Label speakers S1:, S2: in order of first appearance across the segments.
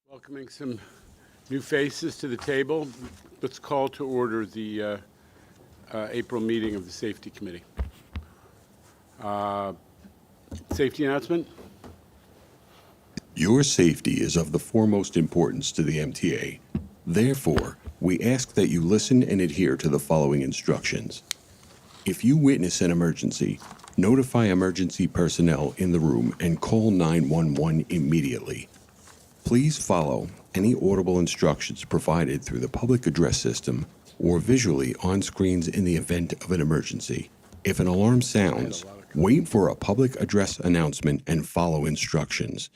S1: Welcoming some new faces to the table. Let's call to order the April meeting of the Safety Committee. Safety announcement?
S2: Your safety is of the foremost importance to the MTA. Therefore, we ask that you listen and adhere to the following instructions. If you witness an emergency, notify emergency personnel in the room and call 911 immediately. Please follow any audible instructions provided through the public address system or visually on screens in the event of an emergency. If an alarm sounds, wait for a public address announcement and follow instructions.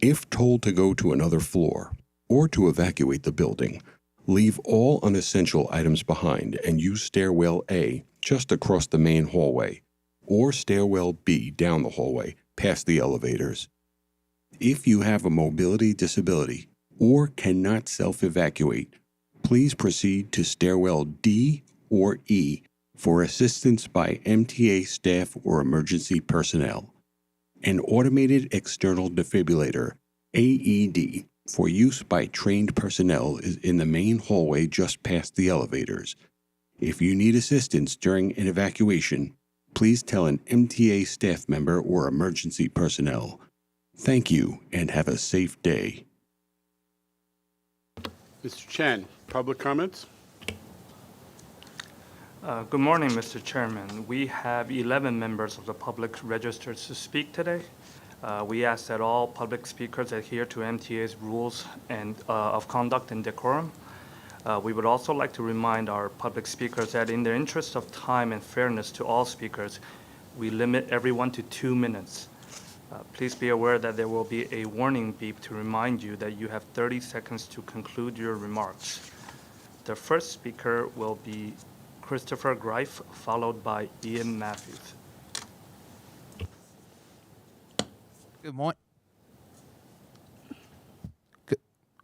S2: If told to go to another floor or to evacuate the building, leave all unessential items behind and use stairwell A just across the main hallway or stairwell B down the hallway past the elevators. If you have a mobility disability or cannot self-evacuate, please proceed to stairwell D or E for assistance by MTA staff or emergency personnel. An automated external defibrillator, AED, for use by trained personnel is in the main hallway just past the elevators. If you need assistance during an evacuation, please tell an MTA staff member or emergency personnel. Thank you and have a safe day.
S1: Mr. Chen, public comments?
S3: Good morning, Mr. Chairman. We have 11 members of the public registered to speak today. We ask that all public speakers adhere to MTA's rules of conduct and decorum. We would also like to remind our public speakers that in the interest of time and fairness to all speakers, we limit everyone to 2 minutes. Please be aware that there will be a warning beep to remind you that you have 30 seconds to conclude your remarks. The first speaker will be Christopher Greif, followed by Ian Matthews.
S4: Good morning.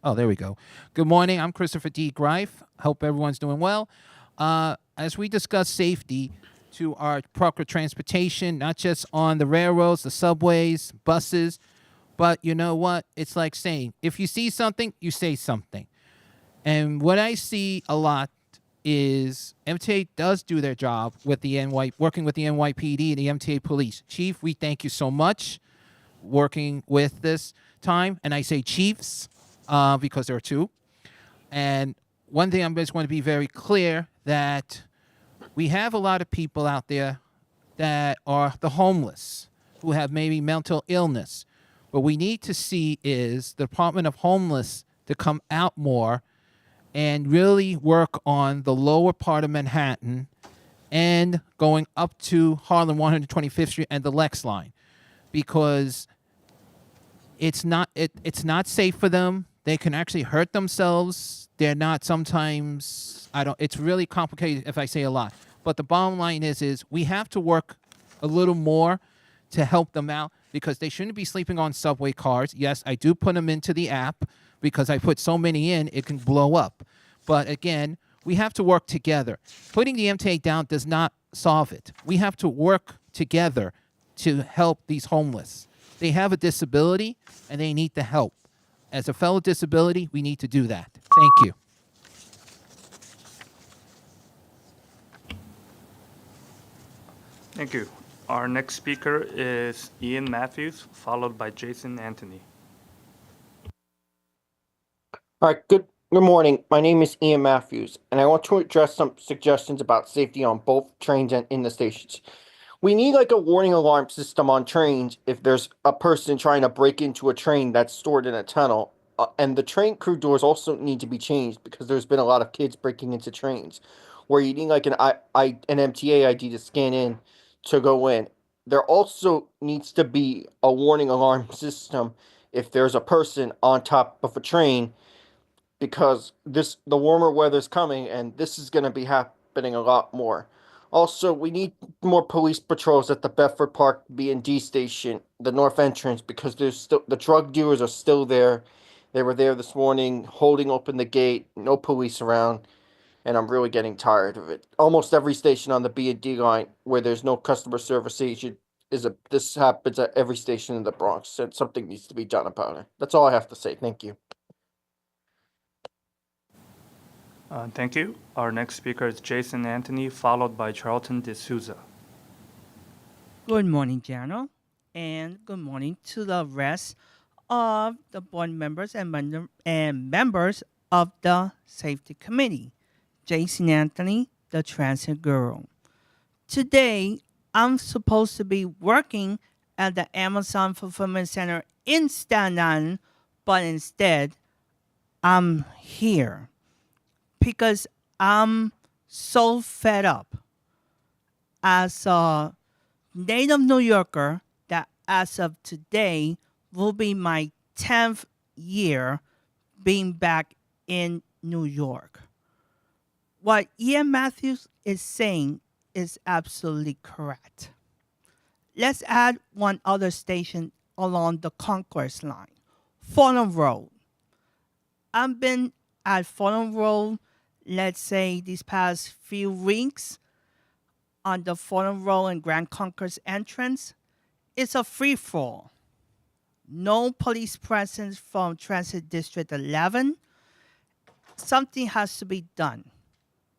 S4: Oh, there we go. Good morning. I'm Christopher D. Greif. Hope everyone's doing well. As we discuss safety to our proper transportation, not just on the railroads, the subways, buses, but you know what? It's like saying, if you see something, you say something. And what I see a lot is MTA does do their job with the working with the NYPD and the MTA police. Chief, we thank you so much working with this time. And I say chiefs because there are two. And one thing I'm just going to be very clear that we have a lot of people out there that are the homeless who have maybe mental illness. What we need to see is the Department of Homeless to come out more and really work on the lower part of Manhattan and going up to Harlem 125th Street and the Lex line, because it's not safe for them. They can actually hurt themselves. They're not sometimes, it's really complicated if I say a lot. But the bottom line is we have to work a little more to help them out, because they shouldn't be sleeping on subway cars. Yes, I do put them into the app because I put so many in, it can blow up. But again, we have to work together. Putting the MTA down does not solve it. We have to work together to help these homeless. They have a disability and they need the help. As a fellow disability, we need to do that. Thank you.
S3: Thank you. Our next speaker is Ian Matthews, followed by Jason Anthony.
S5: All right, good morning. My name is Ian Matthews, and I want to address some suggestions about safety on both trains and in the stations. We need like a warning alarm system on trains if there's a person trying to break into a train that's stored in a tunnel. And the train crew doors also need to be changed because there's been a lot of kids breaking into trains where you need like an MTA ID to scan in to go in. There also needs to be a warning alarm system if there's a person on top of a train, because the warmer weather's coming and this is going to be happening a lot more. Also, we need more police patrols at the Bedford Park B&D station, the north entrance, because there's still the drug dealers are still there. They were there this morning holding open the gate, no police around, and I'm really getting tired of it. Almost every station on the B&D line where there's no customer service agent this happens at every station in the Bronx, and something needs to be done about it. That's all I have to say. Thank you.
S3: Thank you. Our next speaker is Jason Anthony, followed by Charlton D'Souza.
S6: Good morning, General, and good morning to the rest of the board members and members of the Safety Committee. Jason Anthony, the Transit Girl. Today, I'm supposed to be working at the Amazon Fulfillment Center in Staten Island, but instead, I'm here because I'm so fed up as a native New Yorker that as of today will be my 10th year being back in New York. What Ian Matthews is saying is absolutely correct. Let's add one other station along the Concourse line, Fulham Road. I've been at Fulham Road, let's say these past few weeks, on the Fulham Road and Grand Concourse entrance. It's a free-for-all. No police presence from Transit District 11. Something has to be done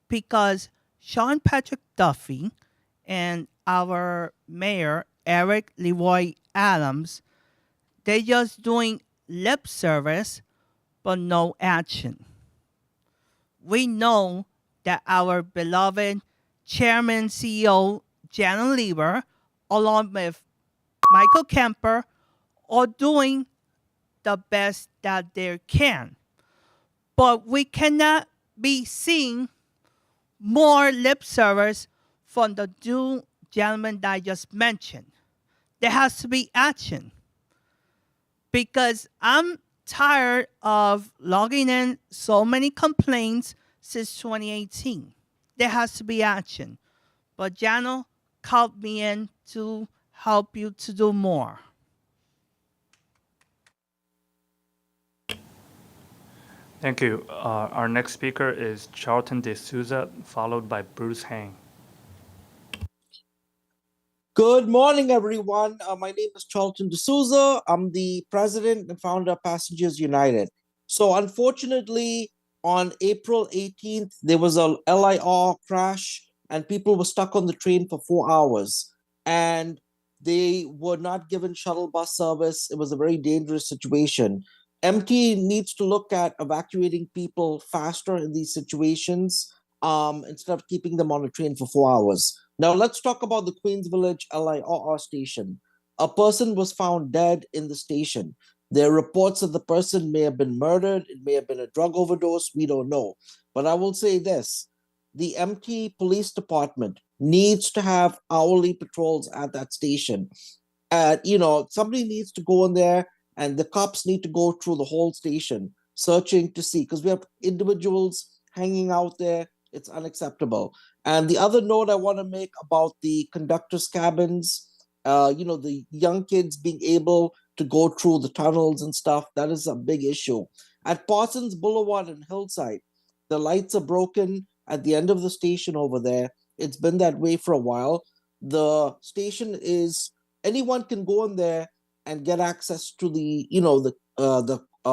S6: because Sean Patrick Duffy and our mayor, Eric Leroy Adams, they just doing lip service but no action. We know that our beloved Chairman CEO Janet Lieber, along with Michael Kemper, are doing the best that they can. But we cannot be seeing more lip service from the two gentlemen that I just mentioned. There has to be action. Because I'm tired of logging in so many complaints since 2018. There has to be action. But Jano called me in to help you to do more.
S3: Thank you. Our next speaker is Charlton D'Souza, followed by Bruce Hang.
S7: Good morning, everyone. My name is Charlton D'Souza. I'm the president and founder of Passengers United. So unfortunately, on April 18th, there was a LIR crash and people were stuck on the train for 4 hours. And they were not given shuttle bus service. It was a very dangerous situation. MT needs to look at evacuating people faster in these situations instead of keeping them on a train for 4 hours. Now let's talk about the Queens Village LIRR station. A person was found dead in the station. There are reports that the person may have been murdered. It may have been a drug overdose. We don't know. But I will say this. The MT Police Department needs to have hourly patrols at that station. Somebody needs to go in there and the cops need to go through the whole station searching to see, because we have individuals hanging out there. It's unacceptable. And the other note I want to make about the conductors' cabins, the young kids being able to go through the tunnels and stuff, that is a big issue. At Parsons Boulevard and Hillside, the lights are broken at the end of the station over there. It's been that way for a while. The station is, anyone can go in there and get access to the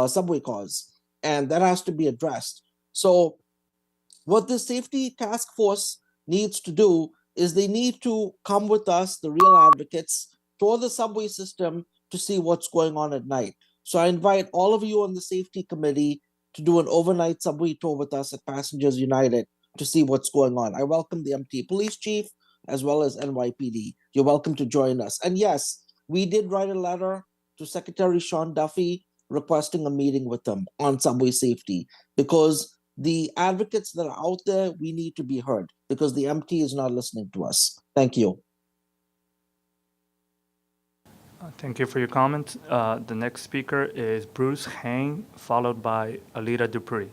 S7: subway cars, and that has to be addressed. So what the safety task force needs to do is they need to come with us, the real advocates, tour the subway system to see what's going on at night. So I invite all of you on the safety committee to do an overnight subway tour with us at Passengers United to see what's going on. I welcome the MT Police Chief as well as NYPD. You're welcome to join us. And yes, we did write a letter to Secretary Sean Duffy requesting a meeting with them on subway safety, because the advocates that are out there, we need to be heard, because the MT is not listening to us. Thank you.
S3: Thank you for your comment. The next speaker is Bruce Hang, followed by Alita Dupree.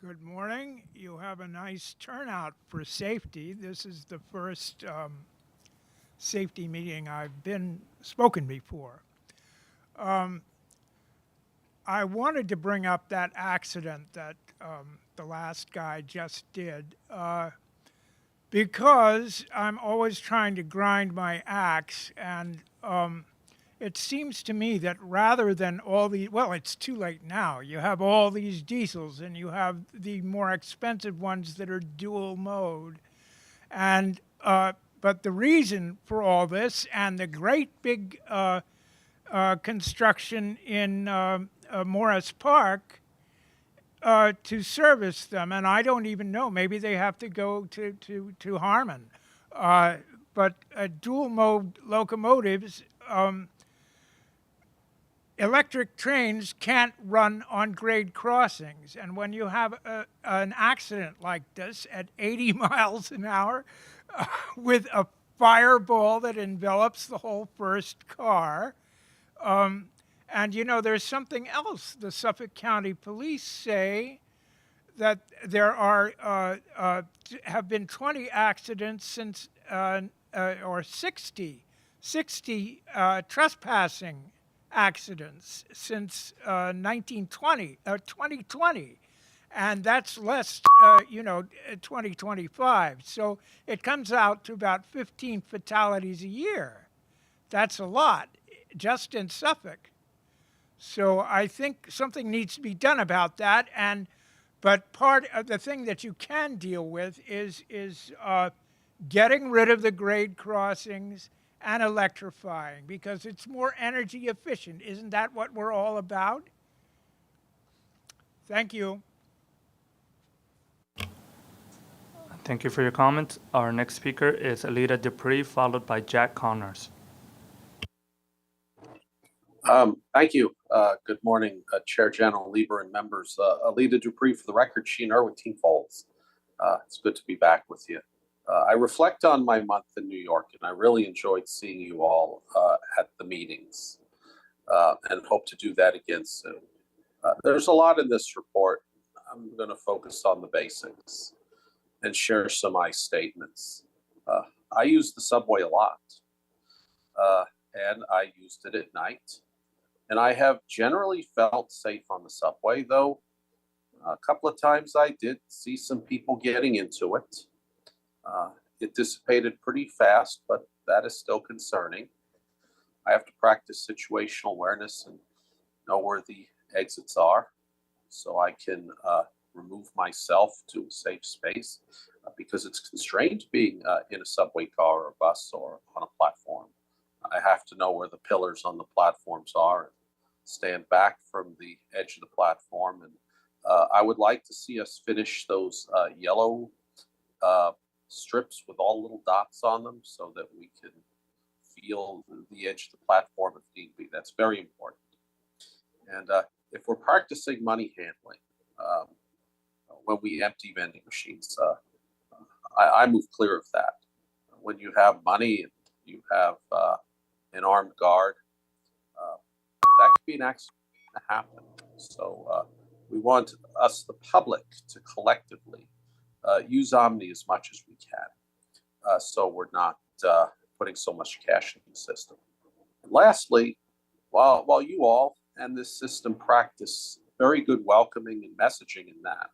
S8: Good morning. You have a nice turnout for safety. This is the first safety meeting I've spoken before. I wanted to bring up that accident that the last guy just did because I'm always trying to grind my axe, and it seems to me that rather than all the, well, it's too late now. You have all these diesels and you have the more expensive ones that are dual mode. And, but the reason for all this and the great big construction in Morris Park to service them, and I don't even know, maybe they have to go to Harmon. But dual mode locomotives, electric trains can't run on grade crossings. And when you have an accident like this at 80 miles an hour with a fireball that envelops the whole first car, and you know, there's something else. The Suffolk County Police say that there are have been 20 accidents since or 60 trespassing accidents since 2020, and that's less, 2025. So it comes out to about 15 fatalities a year. That's a lot, just in Suffolk. So I think something needs to be done about that. But part of the thing that you can deal with is getting rid of the grade crossings and electrifying, because it's more energy efficient. Isn't that what we're all about? Thank you.
S3: Thank you for your comment. Our next speaker is Alita Dupree, followed by Jack Connors.
S9: Thank you. Good morning, Chair General Lieber and members. Alita Dupree for the record, Sheen Irwin Falls. It's good to be back with you. I reflect on my month in New York, and I really enjoyed seeing you all at the meetings and hope to do that again soon. There's a lot in this report. I'm going to focus on the basics and share some I statements. I use the subway a lot, and I used it at night. And I have generally felt safe on the subway, though a couple of times I did see some people getting into it. It dissipated pretty fast, but that is still concerning. I have to practice situational awareness and know where the exits are so I can remove myself to a safe space because it's constrained being in a subway car or a bus or on a platform. I have to know where the pillars on the platforms are and stand back from the edge of the platform. And I would like to see us finish those yellow strips with all little dots on them so that we can feel the edge of the platform if need be. That's very important. And if we're practicing money handling, when we empty vending machines, I move clear of that. When you have money and you have an armed guard, that could be an accident to happen. So we want us, the public, to collectively use Omni as much as we can, so we're not putting so much cash in the system. And lastly, while you all and this system practice very good welcoming and messaging in that,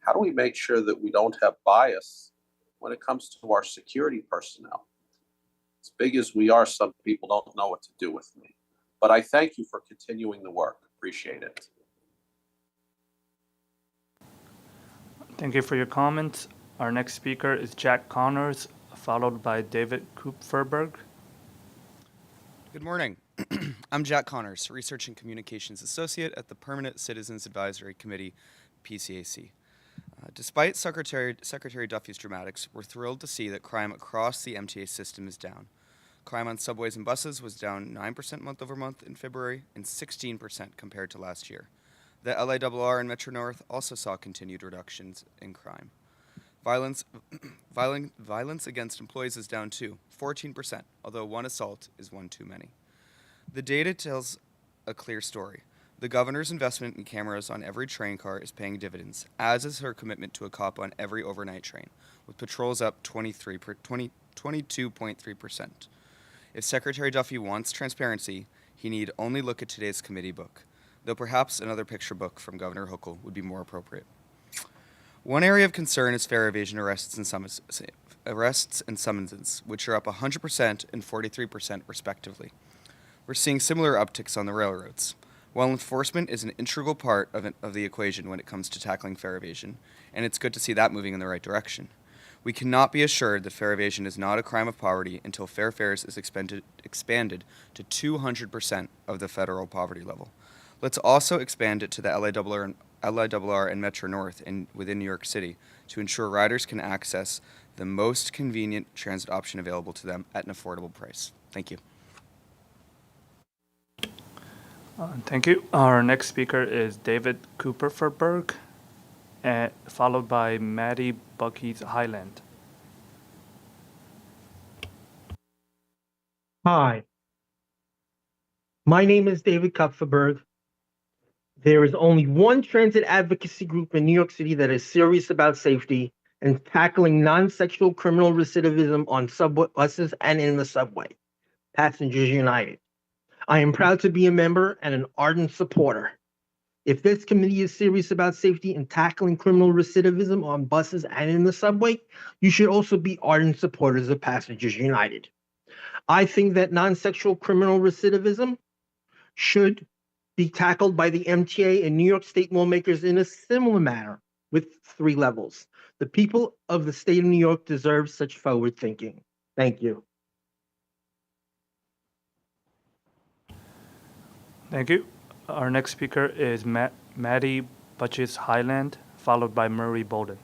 S9: how do we make sure that we don't have bias when it comes to our security personnel? As big as we are, some people don't know what to do with me. But I thank you for continuing the work. Appreciate it.
S3: Thank you for your comments. Our next speaker is Jack Connors, followed by David Kupferberg.
S10: Good morning. I'm Jack Connors, Research and Communications Associate at the Permanent Citizens Advisory Committee, PCAC. Despite Secretary Duffy's dramatics, we're thrilled to see that crime across the MTA system is down. Crime on subways and buses was down 9% month over month in February and 16% compared to last year. The LIRR and Metro North also saw continued reductions in crime. Violence against employees is down too, 14%, although one assault is one too many. The data tells a clear story. The governor's investment in cameras on every train car is paying dividends, as is her commitment to a cop on every overnight train, with patrols up 22.3%. If Secretary Duffy wants transparency, he need only look at today's committee book, though perhaps another picture book from Governor Hochul would be more appropriate. One area of concern is fare evasion arrests and summonses, which are up 100% and 43% respectively. We're seeing similar upticks on the railroads. While enforcement is an integral part of the equation when it comes to tackling fare evasion, and it's good to see that moving in the right direction, we cannot be assured that fare evasion is not a crime of poverty until fair fares is expanded to 200% of the federal poverty level. Let's also expand it to the LIRR and Metro North within New York City to ensure riders can access the most convenient transit option available to them at an affordable price. Thank you.
S3: Thank you. Our next speaker is David Cooperberg, followed by Maddie Bucky's Highland.
S11: Hi, my name is David Kupferberg. There is only one transit advocacy group in New York City that is serious about safety and tackling non-sexual criminal recidivism on subway buses and in the subway, Passengers United. I am proud to be a member and an ardent supporter. If this committee is serious about safety and tackling criminal recidivism on buses and in the subway, you should also be ardent supporters of Passengers United. I think that non-sexual criminal recidivism should be tackled by the MTA and New York State lawmakers in a similar manner with 3 levels. The people of the state of New York deserve such forward thinking. Thank you.
S3: Thank you. Our next speaker is Maddie Bucky's Highland, followed by Murray Bolden.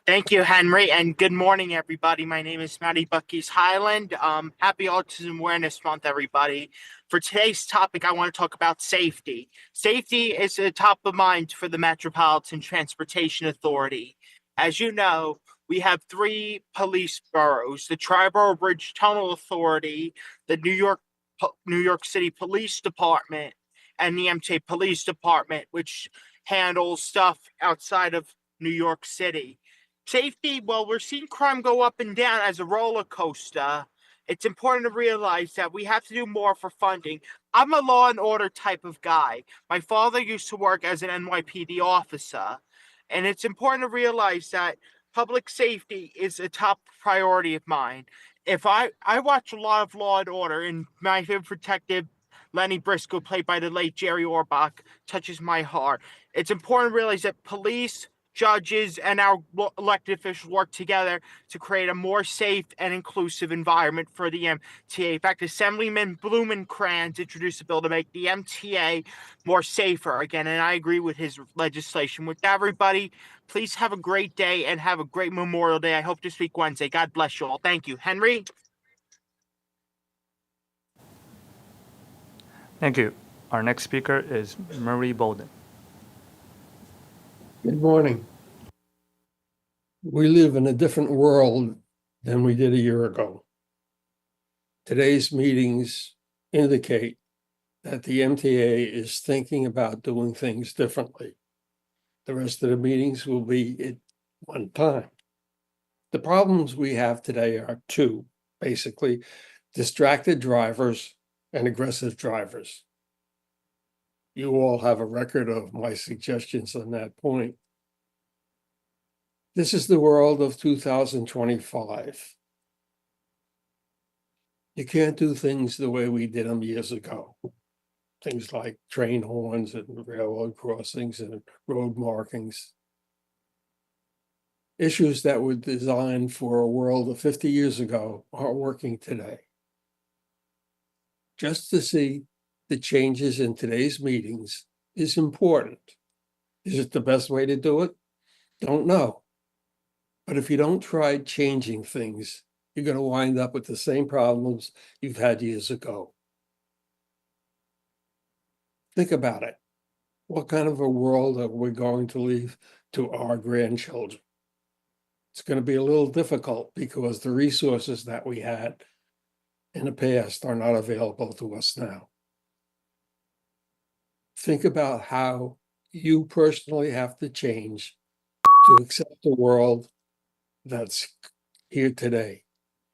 S5: Thank you, Henry, and good morning, everybody. My name is Matty Bucky's Highland. Happy Autism Awareness Month, everybody. For today's topic, I want to talk about safety. Safety is top of mind for the Metropolitan Transportation Authority. As you know, we have 3 police boroughs: the Triborough Bridge Tunnel Authority, the New York City Police Department, and the MTA Police Department, which handles stuff outside of New York City. Safety, well, we're seeing crime go up and down as a roller coaster. It's important to realize that we have to do more for funding. I'm a law and order type of guy. My father used to work as an NYPD officer, and it's important to realize that public safety is a top priority of mine. If I watch a lot of Law and Order, and my favorite detective, Lenny Briscoe, played by the late Jerry Orbach, touches my heart. It's important to realize that police, judges, and our elected officials work together to create a more safe and inclusive environment for the MTA. In fact, Assemblyman Blumenkranz introduced a bill to make the MTA more safer again, and I agree with his legislation. With that, everybody, please have a great day and have a great Memorial Day. I hope to speak Wednesday. God bless you all. Thank you. Henry?
S3: Thank you. Our next speaker is Murray Bolden.
S12: Good morning. We live in a different world than we did a year ago. Today's meetings indicate that the MTA is thinking about doing things differently. The rest of the meetings will be at one time. The problems we have today are 2, basically: distracted drivers and aggressive drivers. You all have a record of my suggestions on that point. This is the world of 2025. You can't do things the way we did them years ago. Things like train horns and railroad crossings and road markings. Issues that were designed for a world of 50 years ago are working today. Just to see the changes in today's meetings is important. Is it the best way to do it? Don't know. But if you don't try changing things, you're going to wind up with the same problems you've had years ago. Think about it. What kind of a world are we going to leave to our grandchildren? It's going to be a little difficult because the resources that we had in the past are not available to us now. Think about how you personally have to change to accept the world that's here today.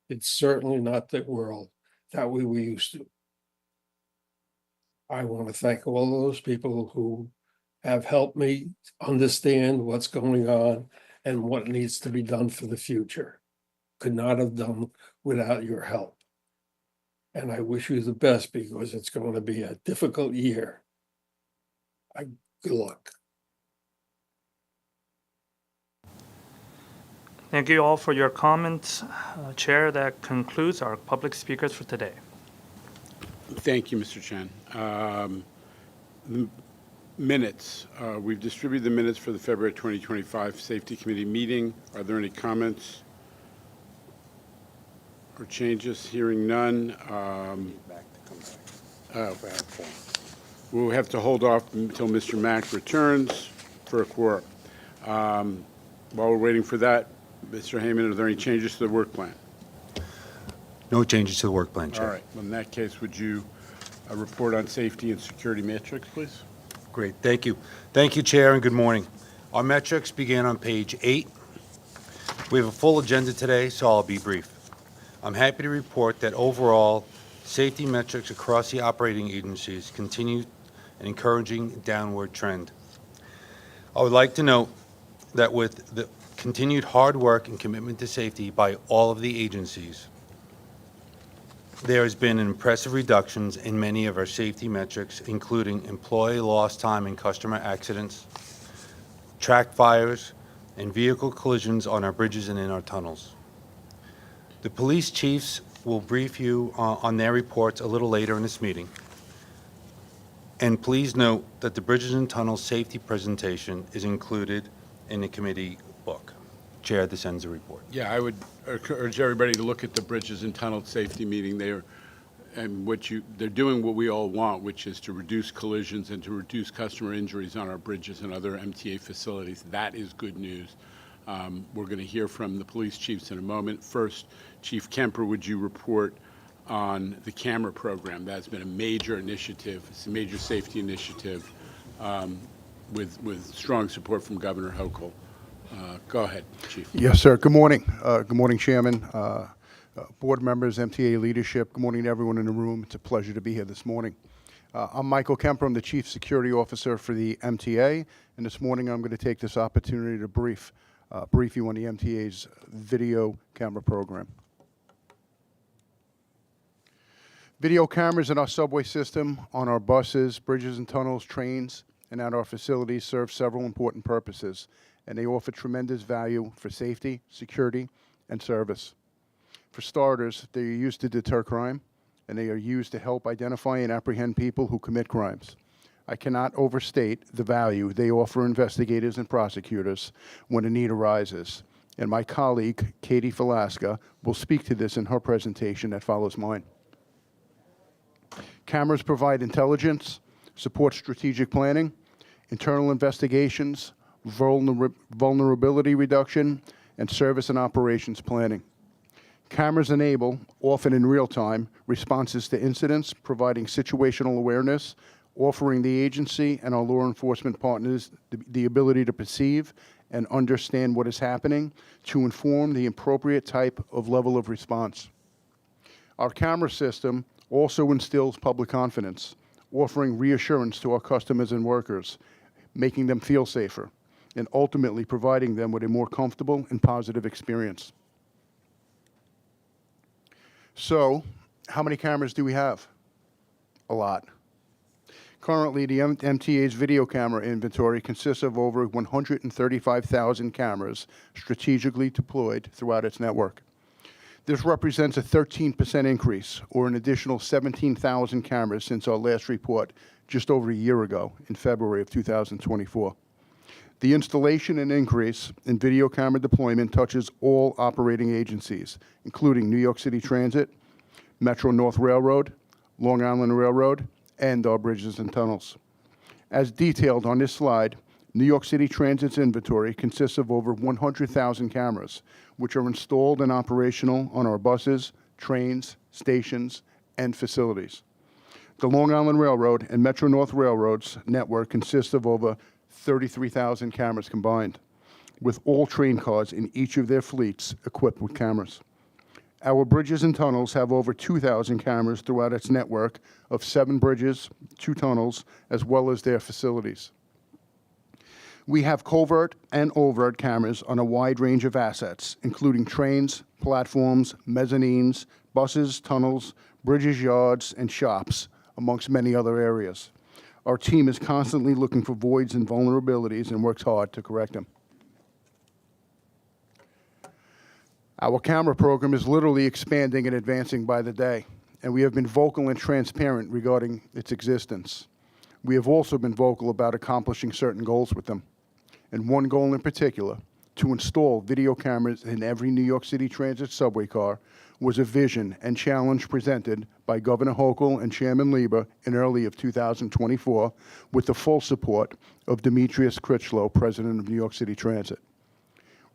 S12: It's certainly not the world that we were used to. I want to thank all those people who have helped me understand what's going on and what needs to be done for the future. Could not have done without your help. And I wish you the best because it's going to be a difficult year. Good luck.
S3: Thank you all for your comments. Chair, that concludes our public speakers for today.
S1: Thank you, Mr. Chen. The minutes. We've distributed the minutes for the February 2025 Safety Committee meeting. Are there any comments or changes? Hearing none. We'll have to hold off until Mr. Mack returns for a quorum. While we're waiting for that, Mr. Heyman, are there any changes to the work plan?
S13: No changes to the work plan,
S1: All
S13: Chair.
S1: right. In that case, would you report on safety and security metrics, please?
S13: Great, thank you. Thank you, Chair, and good morning. Our metrics begin on page 8. We have a full agenda today, so I'll be brief. I'm happy to report that overall, safety metrics across the operating agencies continue an encouraging downward trend. I would like to note that with the continued hard work and commitment to safety by all of the agencies, there has been impressive reductions in many of our safety metrics, including employee lost time and customer accidents, track fires, and vehicle collisions on our bridges and in our tunnels. The police chiefs will brief you on their reports a little later in this meeting. And please note that the Bridges and Tunnels Safety presentation is included in the committee book. Chair, this ends the report.
S1: Yeah, I would urge everybody to look at the Bridges and Tunnels Safety meeting. They're doing what we all want, which is to reduce collisions and to reduce customer injuries on our bridges and other MTA facilities. That is good news. We're going to hear from the police chiefs in a moment. First, Chief Kemper, would you report on the camera program? That's been a major initiative. It's a major safety initiative with strong support from Governor Hochul. Go ahead, Chief.
S14: Yes, sir. Good morning. Good morning, Chairman, board members, MTA leadership. Good morning to everyone in the room. It's a pleasure to be here this morning. I'm Michael Kemper. I'm the Chief Security Officer for the MTA, and this morning I'm going to take this opportunity to brief you on the MTA's video camera program. Video cameras in our subway system, on our buses, bridges and tunnels, trains, and at our facilities serve several important purposes, and they offer tremendous value for safety, security, and service. For starters, they are used to deter crime, and they are used to help identify and apprehend people who commit crimes. I cannot overstate the value they offer investigators and prosecutors when a need arises, and my colleague, Katie Falaska, will speak to this in her presentation that follows mine. Cameras provide intelligence, support strategic planning, internal investigations, vulnerability reduction, and service and operations planning. Cameras enable, often in real time, responses to incidents, providing situational awareness, offering the agency and our law enforcement partners the ability to perceive and understand what is happening to inform the appropriate type of level of response. Our camera system also instills public confidence, offering reassurance to our customers and workers, making them feel safer, and ultimately providing them with a more comfortable and positive experience. So, how many cameras do we have? A lot. Currently, the MTA's video camera inventory consists of over 135,000 cameras strategically deployed throughout its network. This represents a 13% increase, or an additional 17,000 cameras since our last report just over a year ago in February of 2024. The installation and increase in video camera deployment touches all operating agencies, including New York City Transit, Metro North Railroad, Long Island Railroad, and our bridges and tunnels. As detailed on this slide, New York City Transit's inventory consists of over 100,000 cameras, which are installed and operational on our buses, trains, stations, and facilities. The Long Island Railroad and Metro North Railroad's network consists of over 33,000 cameras combined, with all train cars in each of their fleets equipped with cameras. Our bridges and tunnels have over 2,000 cameras throughout its network of 7 bridges, 2 tunnels, as well as their facilities. We have covert and overt cameras on a wide range of assets, including trains, platforms, mezzanines, buses, tunnels, bridges, yards, and shops, amongst many other areas. Our team is constantly looking for voids and vulnerabilities and works hard to correct them. Our camera program is literally expanding and advancing by the day, and we have been vocal and transparent regarding its existence. We have also been vocal about accomplishing certain goals with them, and one goal in particular, to install video cameras in every New York City Transit subway car, was a vision and challenge presented by Governor Hochul and Chairman Lieber in early of 2024 with the full support of Demetrius Critchlow, President of New York City Transit.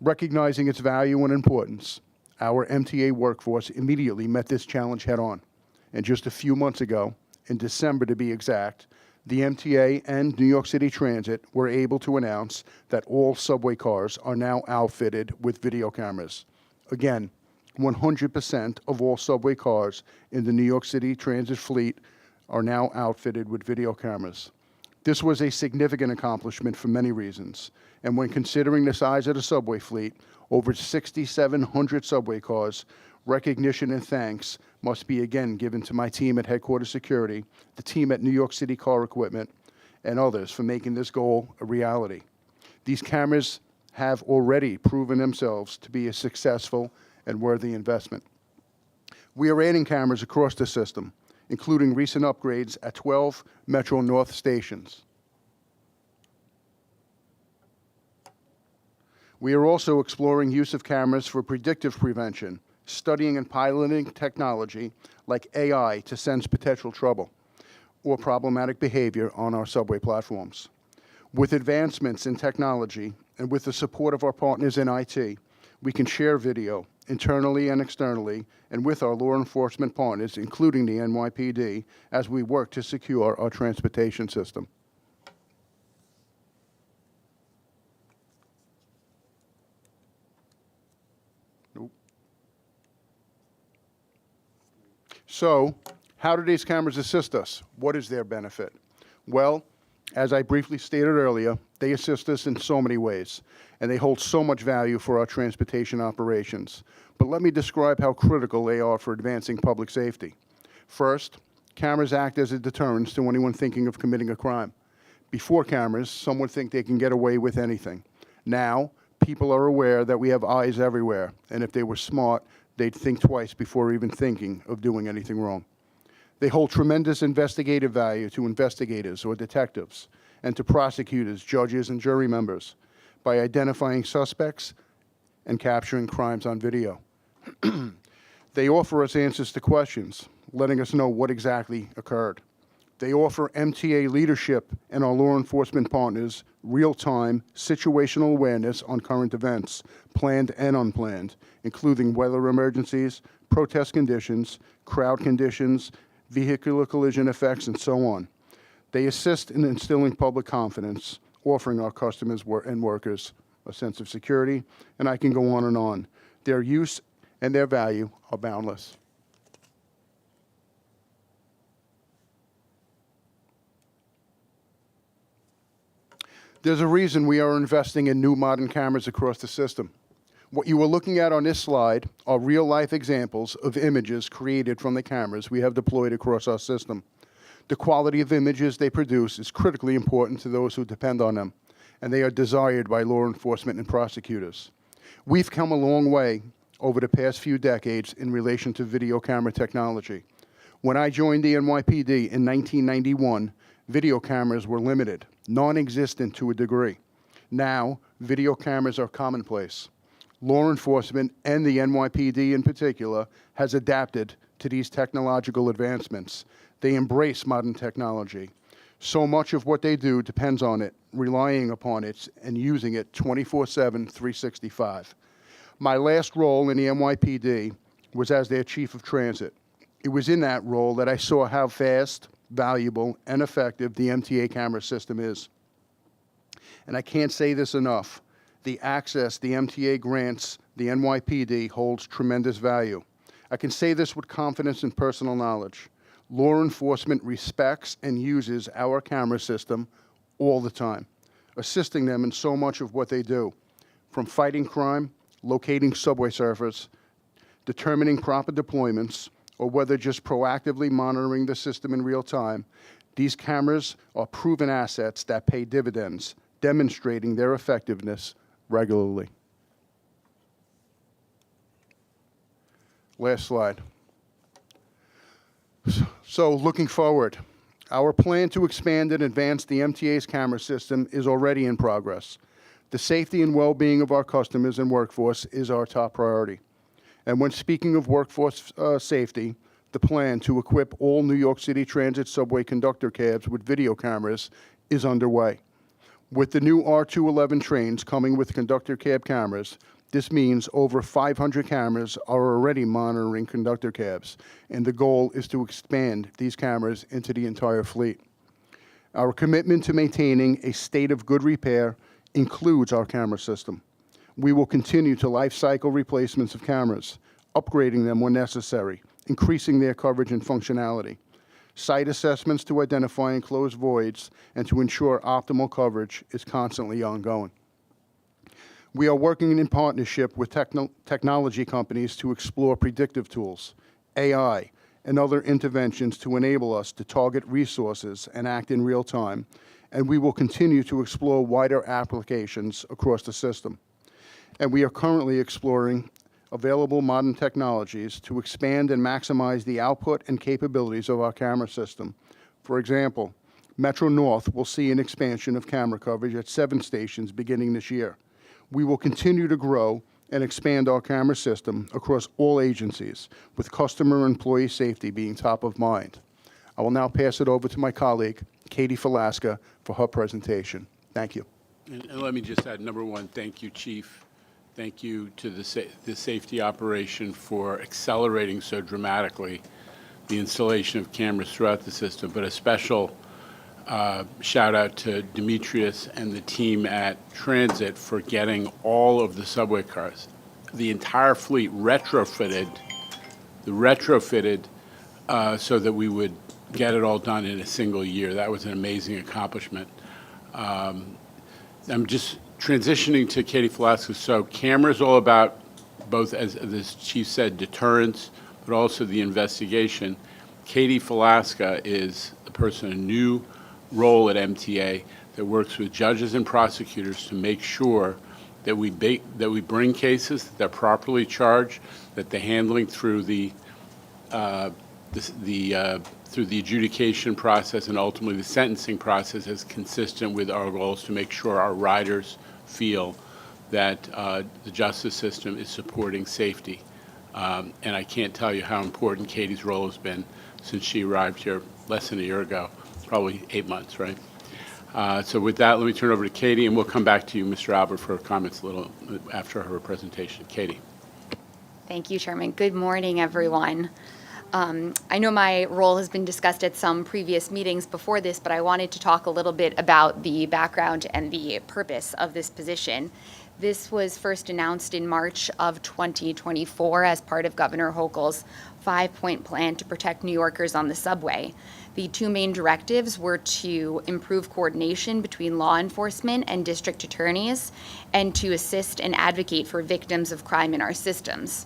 S14: Recognizing its value and importance, our MTA workforce immediately met this challenge head-on. And just a few months ago, in December to be exact, the MTA and New York City Transit were able to announce that all subway cars are now outfitted with video cameras. Again, 100% of all subway cars in the New York City Transit fleet are now outfitted with video cameras. This was a significant accomplishment for many reasons, and when considering the size of the subway fleet, over 6,700 subway cars, recognition and thanks must be again given to my team at Headquarters Security, the team at New York City Car Equipment, and others for making this goal a reality. These cameras have already proven themselves to be a successful and worthy investment. We are adding cameras across the system, including recent upgrades at 12 Metro North stations. We are also exploring use of cameras for predictive prevention, studying and piloting technology like AI to sense potential trouble or problematic behavior on our subway platforms. With advancements in technology and with the support of our partners in IT, we can share video internally and externally and with our law enforcement partners, including the NYPD, as we work to secure our transportation system. So, how do these cameras assist us? What is their benefit? Well, as I briefly stated earlier, they assist us in so many ways, and they hold so much value for our transportation operations. But let me describe how critical they are for advancing public safety. First, cameras act as a deterrent to anyone thinking of committing a crime. Before cameras, some would think they can get away with anything. Now, people are aware that we have eyes everywhere, and if they were smart, they'd think twice before even thinking of doing anything wrong. They hold tremendous investigative value to investigators or detectives and to prosecutors, judges, and jury members by identifying suspects and capturing crimes on video. They offer us answers to questions, letting us know what exactly occurred. They offer MTA leadership and our law enforcement partners real-time situational awareness on current events, planned and unplanned, including weather emergencies, protest conditions, crowd conditions, vehicular collision effects, and so on. They assist in instilling public confidence, offering our customers and workers a sense of security, and I can go on and on. Their use and their value are boundless. There's a reason we are investing in new modern cameras across the system. What you are looking at on this slide are real-life examples of images created from the cameras we have deployed across our system. The quality of images they produce is critically important to those who depend on them, and they are desired by law enforcement and prosecutors. We've come a long way over the past few decades in relation to video camera technology. When I joined the NYPD in 1991, video cameras were limited, non-existent to a degree. Now, video cameras are commonplace. Law enforcement, and the NYPD in particular, has adapted to these technological advancements. They embrace modern technology. So much of what they do depends on it, relying upon it, and using it 24/7, 365. My last role in the NYPD was as their chief of transit. It was in that role that I saw how fast, valuable, and effective the MTA camera system is. And I can't say this enough. The access the MTA grants the NYPD holds tremendous value. I can say this with confidence and personal knowledge. Law enforcement respects and uses our camera system all the time, assisting them in so much of what they do, from fighting crime, locating subway surfers, determining proper deployments, or whether just proactively monitoring the system in real time, these cameras are proven assets that pay dividends, demonstrating their effectiveness regularly. Last slide. So looking forward, our plan to expand and advance the MTA's camera system is already in progress. The safety and well-being of our customers and workforce is our top priority. And when speaking of workforce safety, the plan to equip all New York City Transit subway conductor cabs with video cameras is underway. With the new R211 trains coming with conductor cab cameras, this means over 500 cameras are already monitoring conductor cabs, and the goal is to expand these cameras into the entire fleet. Our commitment to maintaining a state of good repair includes our camera system. We will continue to life cycle replacements of cameras, upgrading them when necessary, increasing their coverage and functionality, site assessments to identify enclosed voids, and to ensure optimal coverage is constantly ongoing. We are working in partnership with technology companies to explore predictive tools, AI, and other interventions to enable us to target resources and act in real time, and we will continue to explore wider applications across the system. And we are currently exploring available modern technologies to expand and maximize the output and capabilities of our camera system. For example, Metro North will see an expansion of camera coverage at 7 stations beginning this year. We will continue to grow and expand our camera system across all agencies, with customer and employee safety being top of mind. I will now pass it over to my colleague, Katie Falaska, for her presentation. Thank you.
S1: And let me just add, number one, thank you, Chief. Thank you to the safety operation for accelerating so dramatically the installation of cameras throughout the system, but a special shout out to Demetrius and the team at Transit for getting all of the subway cars, the entire fleet retrofitted so that we would get it all done in a single year. That was an amazing accomplishment. I'm just transitioning to Katie Falaska. So cameras all about both, as the chief said, deterrence, but also the investigation. Katie Falaska is the person, a new role at MTA that works with judges and prosecutors to make sure that we bring cases, that they're properly charged, that the handling through the adjudication process and ultimately the sentencing process is consistent with our goals to make sure our riders feel that the justice system is supporting safety. And I can't tell you how important Katie's role has been since she arrived here less than a year ago. Probably 8 months, right? So with that, let me turn over to Katie, and we'll come back to you, Mr. Albert, for comments a little after her presentation. Katie.
S15: Thank you, Chairman. Good morning, everyone. I know my role has been discussed at some previous meetings before this, but I wanted to talk a little bit about the background and the purpose of this position. This was first announced in March of 2024 as part of Governor Hochul's 5-point plan to protect New Yorkers on the subway. The 2 main directives were to improve coordination between law enforcement and district attorneys and to assist and advocate for victims of crime in our systems.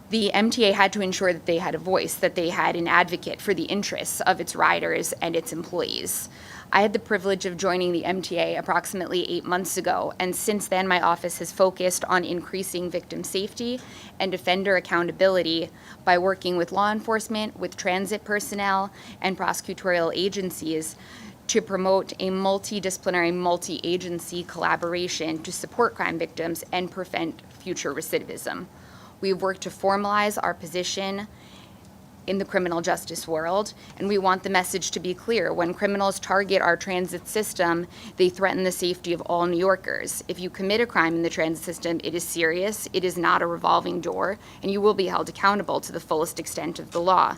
S15: The MTA had to ensure that they had a voice, that they had an advocate for the interests of its riders and its employees. I had the privilege of joining the MTA approximately 8 months ago, and since then my office has focused on increasing victim safety and offender accountability by working with law enforcement, with transit personnel, and prosecutorial agencies to promote a multidisciplinary, multi-agency collaboration to support crime victims and prevent future recidivism. We've worked to formalize our position in the criminal justice world, and we want the message to be clear. When criminals target our transit system, they threaten the safety of all New Yorkers. If you commit a crime in the transit system, it is serious, it is not a revolving door, and you will be held accountable to the fullest extent of the law.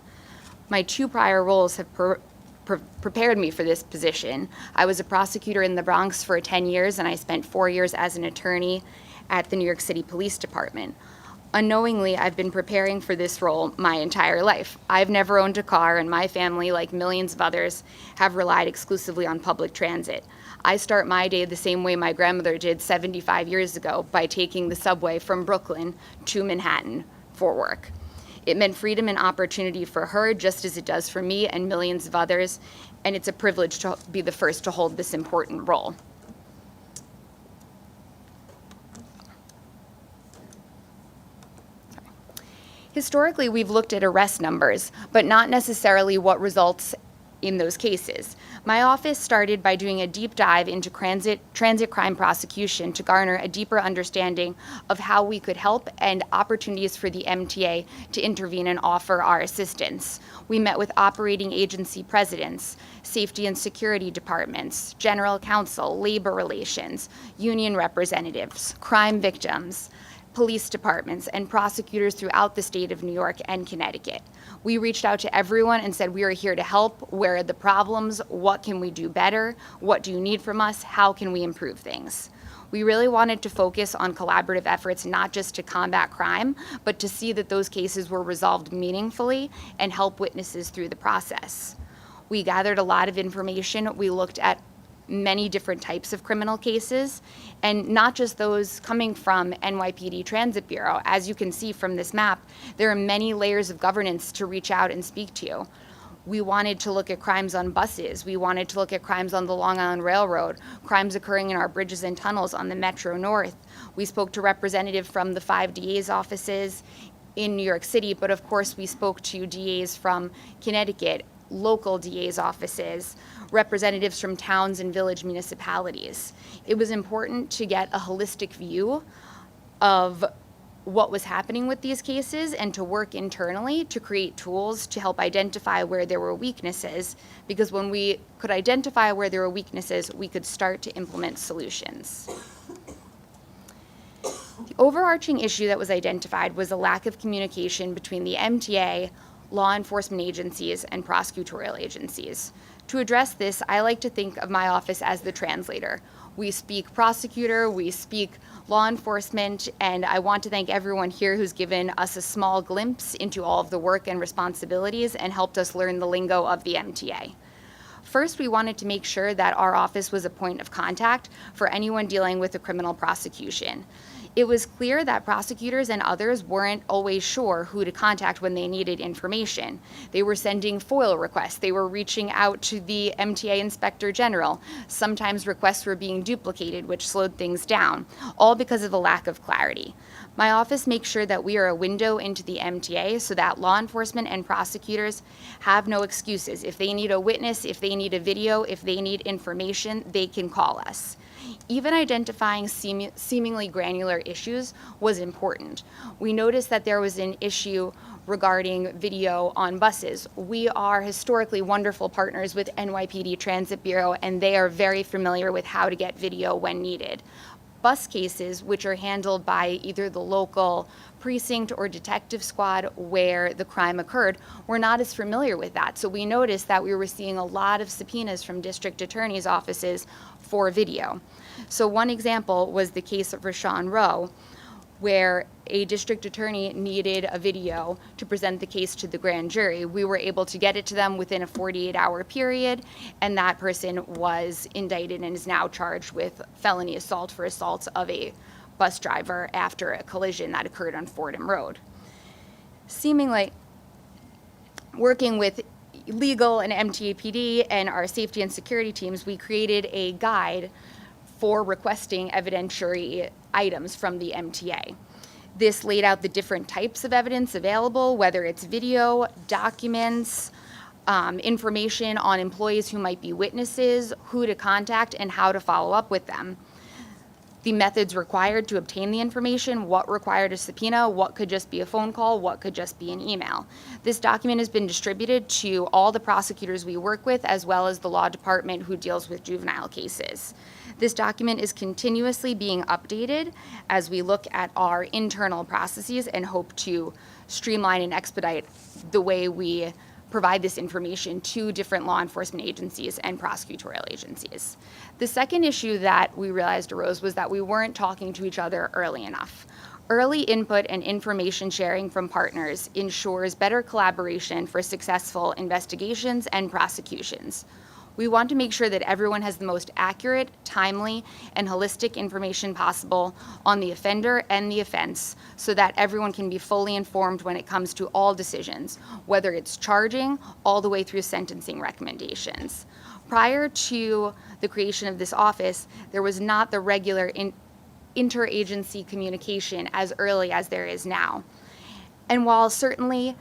S15: My 2 prior roles have prepared me for this position. I was a prosecutor in the Bronx for 10 years, and I spent 4 years as an attorney at the New York City Police Department. Unknowingly, I've been preparing for this role my entire life. I've never owned a car, and my family, like millions of others, have relied exclusively on public transit. I start my day the same way my grandmother did 75 years ago, by taking the subway from Brooklyn to Manhattan for work. It meant freedom and opportunity for her, just as it does for me and millions of others, and it's a privilege to be the first to hold this important role. Historically, we've looked at arrest numbers, but not necessarily what results in those cases. My office started by doing a deep dive into transit crime prosecution to garner a deeper understanding of how we could help and opportunities for the MTA to intervene and offer our assistance. We met with operating agency presidents, safety and security departments, general counsel, labor relations, union representatives, crime victims, police departments, and prosecutors throughout the state of New York and Connecticut. We reached out to everyone and said, we are here to help. Where are the problems? What can we do better? What do you need from us? How can we improve things? We really wanted to focus on collaborative efforts, not just to combat crime, but to see that those cases were resolved meaningfully and help witnesses through the process. We gathered a lot of information. We looked at many different types of criminal cases, and not just those coming from NYPD Transit Bureau. As you can see from this map, there are many layers of governance to reach out and speak to. We wanted to look at crimes on buses. We wanted to look at crimes on the Long Island Railroad, crimes occurring in our bridges and tunnels on the Metro North. We spoke to representatives from the 5 DA's offices in New York City, but of course we spoke to DAs from Connecticut, local DA's offices, representatives from towns and village municipalities. It was important to get a holistic view of what was happening with these cases and to work internally to create tools to help identify where there were weaknesses, because when we could identify where there were weaknesses, we could start to implement solutions. The overarching issue that was identified was a lack of communication between the MTA, law enforcement agencies, and prosecutorial agencies. To address this, I like to think of my office as the translator. We speak prosecutor, we speak law enforcement, and I want to thank everyone here who's given us a small glimpse into all of the work and responsibilities and helped us learn the lingo of the MTA. First, we wanted to make sure that our office was a point of contact for anyone dealing with a criminal prosecution. It was clear that prosecutors and others weren't always sure who to contact when they needed information. They were sending FOIL requests. They were reaching out to the MTA Inspector General. Sometimes requests were being duplicated, which slowed things down, all because of a lack of clarity. My office makes sure that we are a window into the MTA so that law enforcement and prosecutors have no excuses. If they need a witness, if they need a video, if they need information, they can call us. Even identifying seemingly granular issues was important. We noticed that there was an issue regarding video on buses. We are historically wonderful partners with NYPD Transit Bureau, and they are very familiar with how to get video when needed. Bus cases, which are handled by either the local precinct or detective squad where the crime occurred, were not as familiar with that. So we noticed that we were seeing a lot of subpoenas from district attorneys' offices for video. So one example was the case of Rashawn Rowe, where a district attorney needed a video to present the case to the grand jury. We were able to get it to them within a 48-hour period, and that person was indicted and is now charged with felony assault for assault of a bus driver after a collision that occurred on Fordham Road. Seemingly, working with legal and MTAPD and our safety and security teams, we created a guide for requesting evidentiary items from the MTA. This laid out the different types of evidence available, whether it's video, documents, information on employees who might be witnesses, who to contact, and how to follow up with them. The methods required to obtain the information, what required a subpoena, what could just be a phone call, what could just be an email. This document has been distributed to all the prosecutors we work with, as well as the law department who deals with juvenile cases. This document is continuously being updated as we look at our internal processes and hope to streamline and expedite the way we provide this information to different law enforcement agencies and prosecutorial agencies. The second issue that we realized arose was that we weren't talking to each other early enough. Early input and information sharing from partners ensures better collaboration for successful investigations and prosecutions. We want to make sure that everyone has the most accurate, timely, and holistic information possible on the offender and the offense so that everyone can be fully informed when it comes to all decisions, whether it's charging all the way through sentencing recommendations. Prior to the creation of this office, there was not the regular interagency communication as early as there is now. And while certainly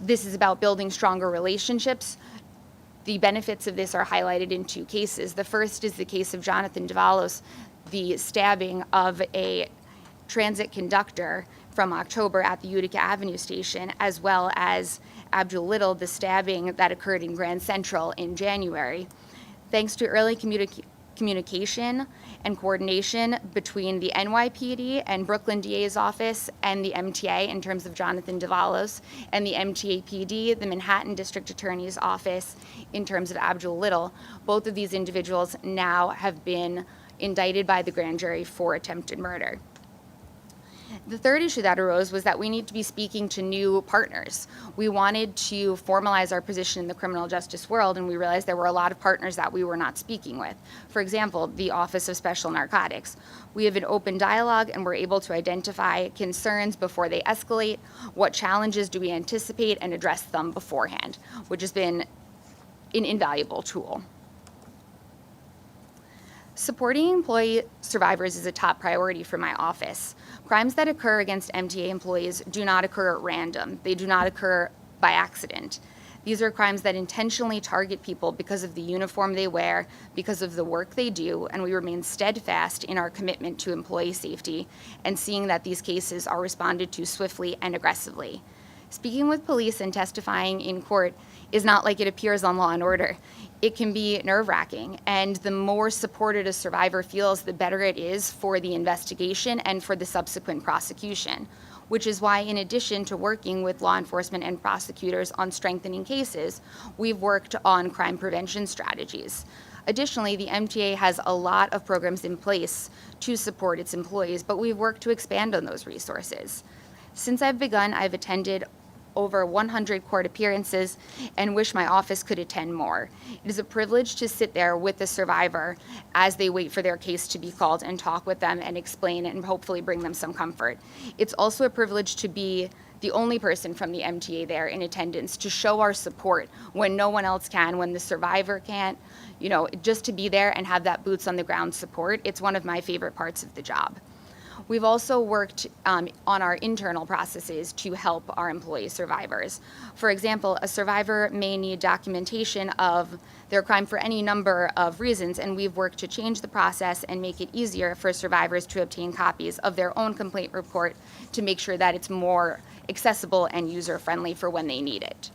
S15: this is about building stronger relationships, the benefits of this are highlighted in two cases. The first is the case of Jonathan Davalos, the stabbing of a transit conductor from October at the Utica Avenue station, as well as Abdul Little, the stabbing that occurred in Grand Central in January. Thanks to early communication and coordination between the NYPD and Brooklyn DA's office and the MTA in terms of Jonathan Davalos, and the MTA PD, the Manhattan District Attorney's Office, in terms of Abdul Little, both of these individuals now have been indicted by the grand jury for attempted murder. The third issue that arose was that we need to be speaking to new partners. We wanted to formalize our position in the criminal justice world, and we realized there were a lot of partners that we were not speaking with. For example, the Office of Special Narcotics. We have an open dialogue, and we're able to identify concerns before they escalate, what challenges do we anticipate, and address them beforehand, which has been an invaluable tool. Supporting employee survivors is a top priority for my office. Crimes that occur against MTA employees do not occur at random. They do not occur by accident. These are crimes that intentionally target people because of the uniform they wear, because of the work they do, and we remain steadfast in our commitment to employee safety and seeing that these cases are responded to swiftly and aggressively. Speaking with police and testifying in court is not like it appears on Law & Order. It can be nerve-wracking, and the more supported a survivor feels, the better it is for the investigation and for the subsequent prosecution, which is why, in addition to working with law enforcement and prosecutors on strengthening cases, we've worked on crime prevention strategies. Additionally, the MTA has a lot of programs in place to support its employees, but we've worked to expand on those resources. Since I've begun, I've attended over 100 court appearances and wish my office could attend more. It is a privilege to sit there with the survivor as they wait for their case to be called and talk with them and explain and hopefully bring them some comfort. It's also a privilege to be the only person from the MTA there in attendance to show our support when no one else can, when the survivor can't, just to be there and have that boots on the ground support. It's one of my favorite parts of the job. We've also worked on our internal processes to help our employee survivors. For example, a survivor may need documentation of their crime for any number of reasons, and we've worked to change the process and make it easier for survivors to obtain copies of their own complaint report to make sure that it's more accessible and user-friendly for when they need it.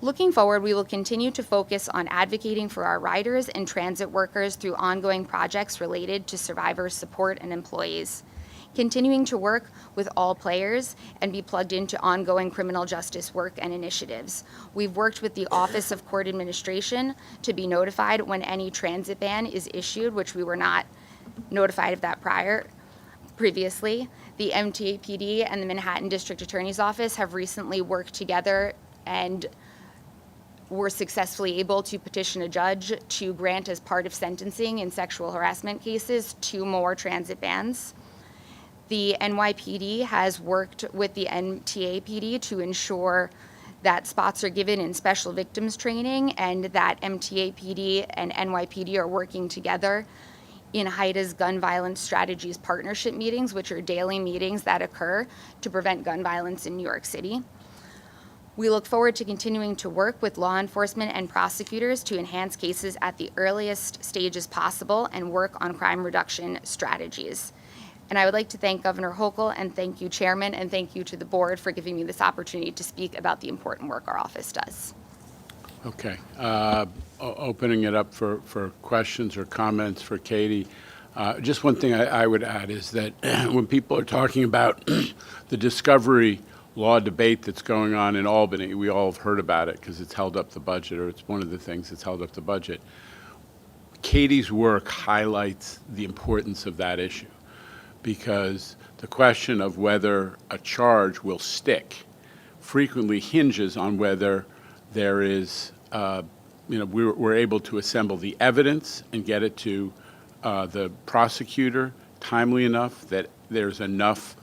S15: Looking forward, we will continue to focus on advocating for our riders and transit workers through ongoing projects related to survivor support and employees, continuing to work with all players and be plugged into ongoing criminal justice work and initiatives. We've worked with the Office of Court Administration to be notified when any transit ban is issued, which we were not notified of that previously. The MTA PD and the Manhattan District Attorney's Office have recently worked together and were successfully able to petition a judge to grant, as part of sentencing in sexual harassment cases, 2 more transit bans. The NYPD has worked with the MTA PD to ensure that spots are given in special victims training and that MTA PD and NYPD are working together in HIDA's Gun Violence Strategies Partnership meetings, which are daily meetings that occur to prevent gun violence in New York City. We look forward to continuing to work with law enforcement and prosecutors to enhance cases at the earliest stages possible and work on crime reduction strategies. And I would like to thank Governor Hochul, and thank you, Chairman, and thank you to the board for giving me this opportunity to speak about the important work our office does.
S1: Okay. Opening it up for questions or comments for Katie. Just one thing I would add is that when people are talking about the discovery law debate that's going on in Albany, we all have heard about it because it's held up the budget, or it's one of the things that's held up the budget. Katie's work highlights the importance of that issue, because the question of whether a charge will stick frequently hinges on whether there is we're able to assemble the evidence and get it to the prosecutor timely enough, that there's enough,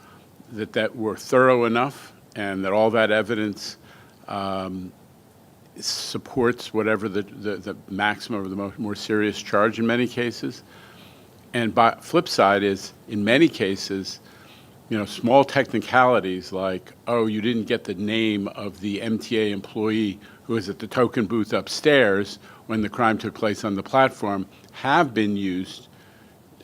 S1: that we're thorough enough, and that all that evidence supports whatever the maximum or the more serious charge in many cases. And by flip side is, in many cases, small technicalities like, oh, you didn't get the name of the MTA employee who was at the token booth upstairs when the crime took place on the platform, have been used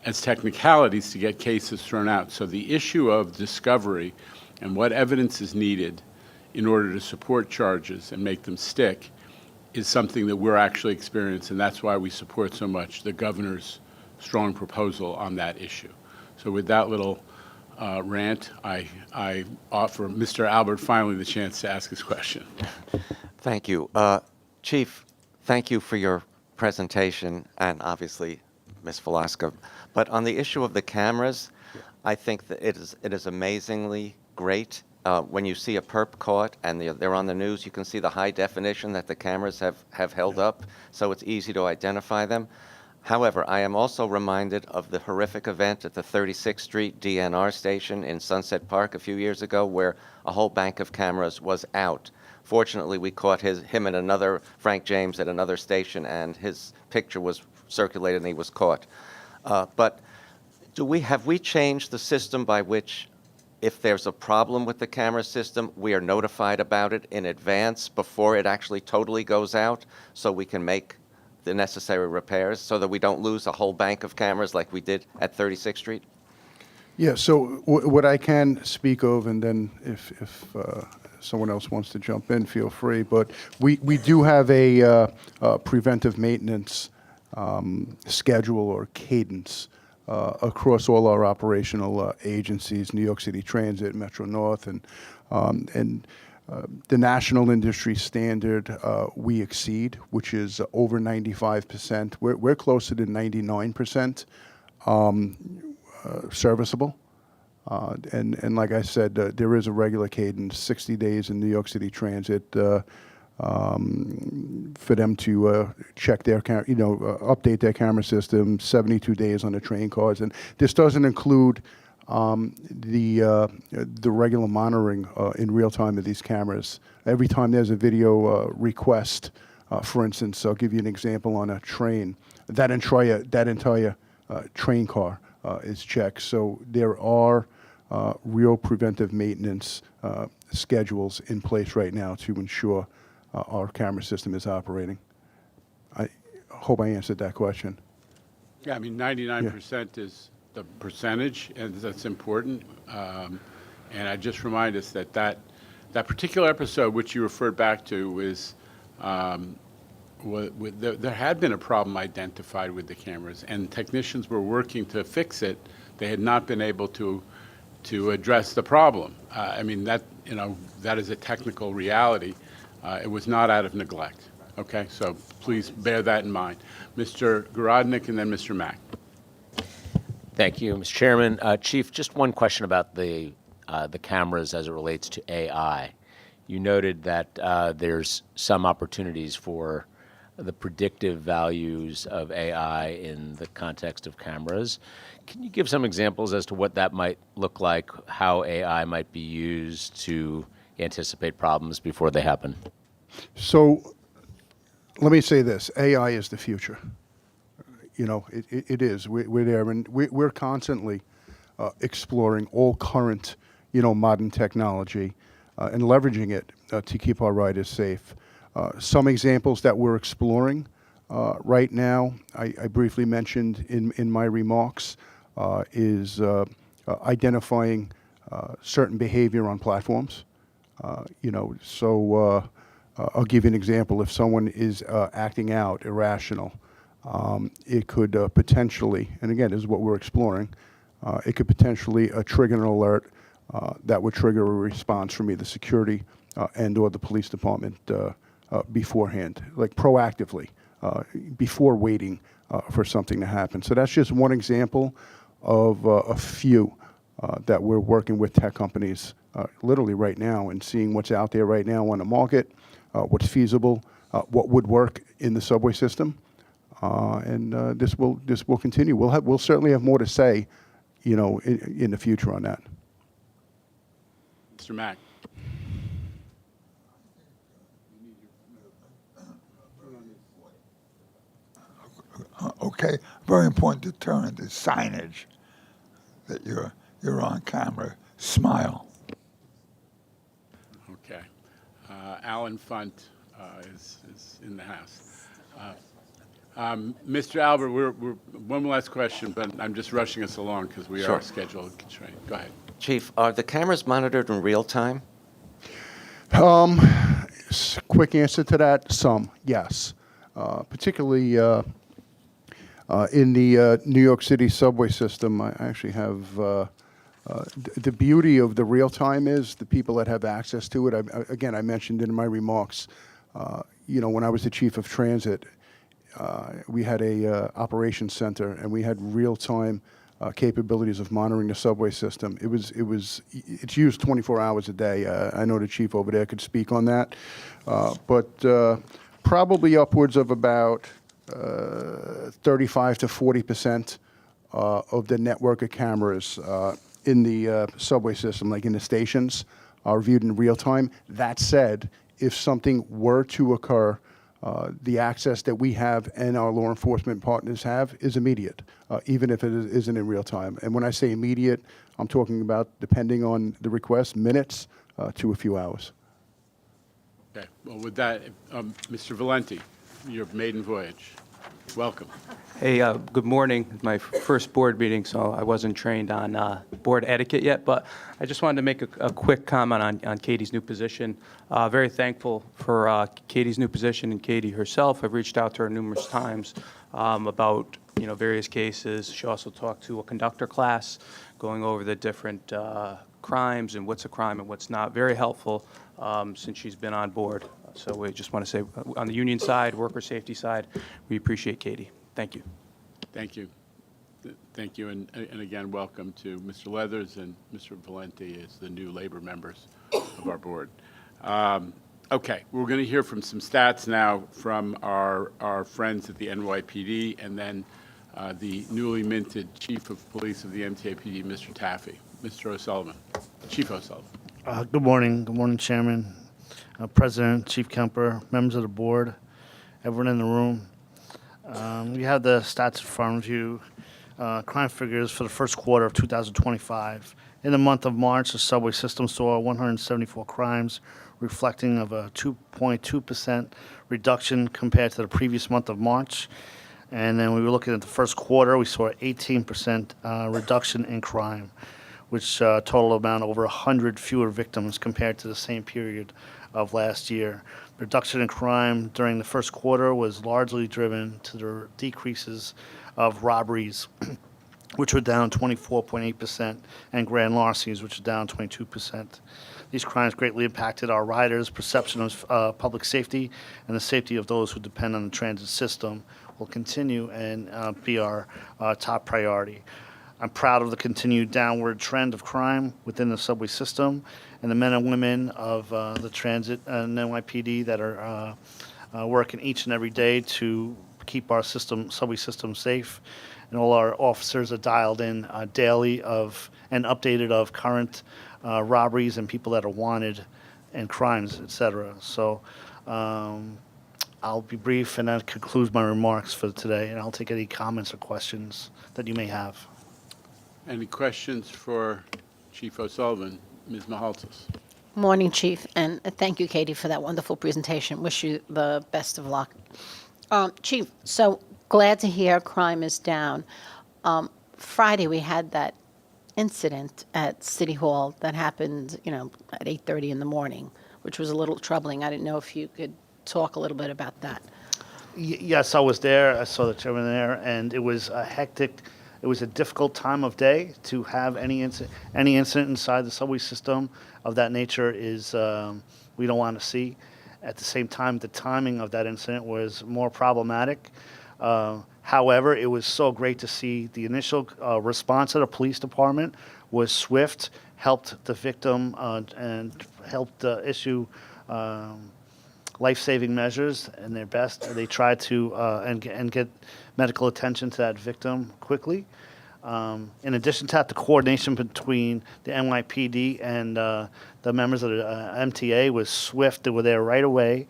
S1: as technicalities to get cases thrown out. So the issue of discovery and what evidence is needed in order to support charges and make them stick is something that we're actually experiencing, and that's why we support so much the governor's strong proposal on that issue. So with that little rant, I offer Mr. Albert finally the chance to ask his question.
S16: Thank you. Chief, thank you for your presentation, and obviously Ms. Velasco. But on the issue of the cameras, I think that it is amazingly great. When you see a perp caught and they're on the news, you can see the high definition that the cameras have held up, so it's easy to identify them. However, I am also reminded of the horrific event at the 36th Street DNR station in Sunset Park a few years ago, where a whole bank of cameras was out. Fortunately, we caught him and another, Frank James, at another station, and his picture was circulated and he was caught. But have we changed the system by which, if there's a problem with the camera system, we are notified about it in advance before it actually totally goes out, so we can make the necessary repairs so that we don't lose a whole bank of cameras like we did at 36th Street?
S14: Yeah, so what I can speak of, and then if someone else wants to jump in, feel free, but we do have a preventive maintenance schedule or cadence across all our operational agencies, New York City Transit, Metro North, and the national industry standard we exceed, which is over 95%. We're closer to 99% serviceable. And like I said, there is a regular cadence, 60 days in New York City Transit for them to check their, update their camera system, 72 days on the train cars. And this doesn't include the regular monitoring in real time of these cameras. Every time there's a video request, for instance, I'll give you an example on a train, that entire train car is checked. So there are real preventive maintenance schedules in place right now to ensure our camera system is operating. I hope I answered that question.
S1: Yeah, I mean, 99% is the percentage, and that's important. And I just remind us that particular episode, which you referred back to, is there had been a problem identified with the cameras, and technicians were working to fix it. They had not been able to address the problem. I mean, that is a technical reality. It was not out of neglect. Okay, so please bear that in mind. Mr. Gorodnik and then Mr. Mack.
S17: Thank you, Mr. Chairman. Chief, just one question about the cameras as it relates to AI. You noted that there's some opportunities for the predictive values of AI in the context of cameras. Can you give some examples as to what that might look like, how AI might be used to anticipate problems before they happen?
S14: So let me say this, AI is the future. It is. We're there, and we're constantly exploring all current, modern technology and leveraging it to keep our riders safe. Some examples that we're exploring right now, I briefly mentioned in my remarks, is identifying certain behavior on platforms. So I'll give you an example. If someone is acting out, irrational, it could potentially, and again, this is what we're exploring, it could potentially trigger an alert that would trigger a response from either security and or the police department beforehand, like proactively, before waiting for something to happen. So that's just one example of a few that we're working with tech companies literally right now and seeing what's out there right now on the market, what's feasible, what would work in the subway system, and this will continue. We'll certainly have more to say, in the future on that.
S1: Mr. Mack.
S18: Okay, very important deterrent is signage that you're on camera. Smile.
S1: Okay. Alan Funt is in the house. Mr. Albert, we're one last question, but I'm just rushing us along because we
S16: Sure.
S1: are scheduled constrained. Go ahead.
S16: Chief, are the cameras monitored in real time?
S14: Quick answer to that: some, yes. Particularly in the New York City subway system, I actually have. The beauty of the real time is the people that have access to it. Again, I mentioned in my remarks, when I was the chief of transit, we had a operations center and we had real time capabilities of monitoring the subway system. It's used 24 hours a day. I know the chief over there could speak on that, but probably upwards of about 35 to 40% of the network of cameras in the subway system, like in the stations, are viewed in real time. That said, if something were to occur, the access that we have and our law enforcement partners have is immediate, even if it isn't in real time. And when I say immediate, I'm talking about, depending on the request, minutes to a few hours.
S1: Okay. Well, with that, Mr. Valenti, your maiden voyage. Welcome.
S19: Hey, good morning. It's my first board meeting, so I wasn't trained on board etiquette yet, but I just wanted to make a quick comment on Katie's new position. Very thankful for Katie's new position and Katie herself. I've reached out to her numerous times about various cases. She also talked to a conductor class going over the different crimes and what's a crime and what's not. Very helpful since she's been on board. So we just want to say, on the union side, worker safety side, we appreciate Katie. Thank you.
S1: Thank you. Thank you. And again, welcome to Mr. Leathers and Mr. Valenti as the new labor members of our board. Okay, we're going to hear from some stats now from our friends at the NYPD and then the newly minted Chief of Police of the MTA-PD, Mr. Taffy. Mr. O'Sullivan. Chief O'Sullivan.
S20: Good morning. Good morning, Chairman, President, Chief Kemper, members of the board, everyone in the room. You have the stats in front of you. Crime figures for the first quarter of 2025. In the month of March, the subway system saw 174 crimes, reflecting of a 2.2% reduction compared to the previous month of March. And then we were looking at the first quarter, we saw an 18% reduction in crime, which total amount over 100 fewer victims compared to the same period of last year. Reduction in crime during the first quarter was largely driven to the decreases of robberies, which were down 24.8%, and grand larcenies, which are down 22%. These crimes greatly impacted our riders' perception of public safety, and the safety of those who depend on the transit system will continue and be our top priority. I'm proud of the continued downward trend of crime within the subway system and the men and women of the transit and NYPD that are working each and every day to keep our subway system safe. And all our officers are dialed in daily and updated of current robberies and people that are wanted and crimes, etc. So I'll be brief, and that concludes my remarks for today, and I'll take any comments or questions that you may have.
S1: Any questions for Chief O'Sullivan? Ms. Mahaltis.
S21: Morning, Chief, and thank you, Katie, for that wonderful presentation. Wish you the best of luck. Chief, so glad to hear crime is down. Friday, we had that incident at City Hall that happened, at 8:30 in the morning, which was a little troubling. I didn't know if you could talk a little bit about that.
S20: Yes, I was there. I saw the chairman there, and it was a hectic. It was a difficult time of day to have any incident inside the subway system of that nature is we don't want to see. At the same time, the timing of that incident was more problematic. However, it was so great to see the initial response of the police department was swift, helped the victim and helped issue life-saving measures and their best. They try to and get medical attention to that victim quickly. In addition to that, the coordination between the NYPD and the members of the MTA was swift. They were there right away,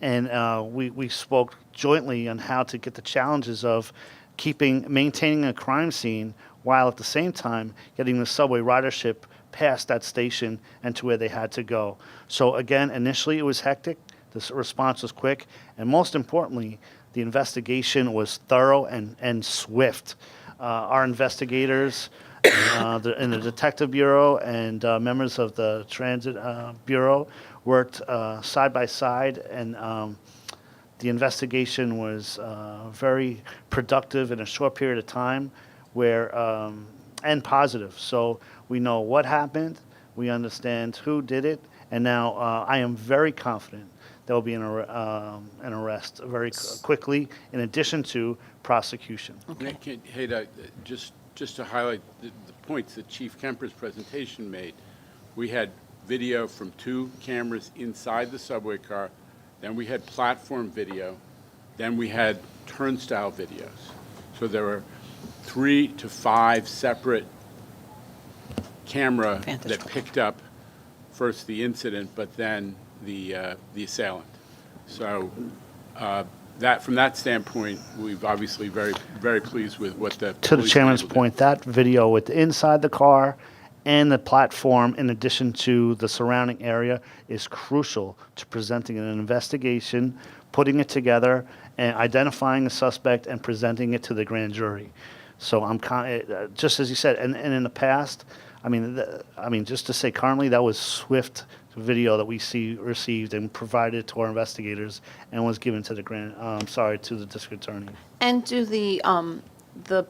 S20: and we spoke jointly on how to get the challenges of maintaining a crime scene while at the same time getting the subway ridership past that station and to where they had to go. So again, initially it was hectic. The response was quick, and most importantly, the investigation was thorough and swift. Our investigators in the Detective Bureau and members of the Transit Bureau worked side by side, and the investigation was very productive in a short period of time, and positive. So we know what happened, we understand who did it, and now I am very confident there will be an arrest very quickly, in addition to prosecution.
S1: Hey, just to highlight the points that Chief Kemper's presentation made, we had video from 2 cameras inside the subway car, then we had platform video, then we had turnstile videos. So there were 3 to 5 separate camera that picked up first the incident, but then the assailant. So from that standpoint, we've obviously very pleased with what the
S20: To the
S1: police
S20: chairman's
S1: were able to do.
S20: point, that video with inside the car and the platform, in addition to the surrounding area, is crucial to presenting an investigation, putting it together, and identifying a suspect and presenting it to the grand jury. So I'm just as you said, and in the past, I mean, just to say currently, that was swift video that we received and provided to our investigators and was given to the to the district attorney.
S21: And do the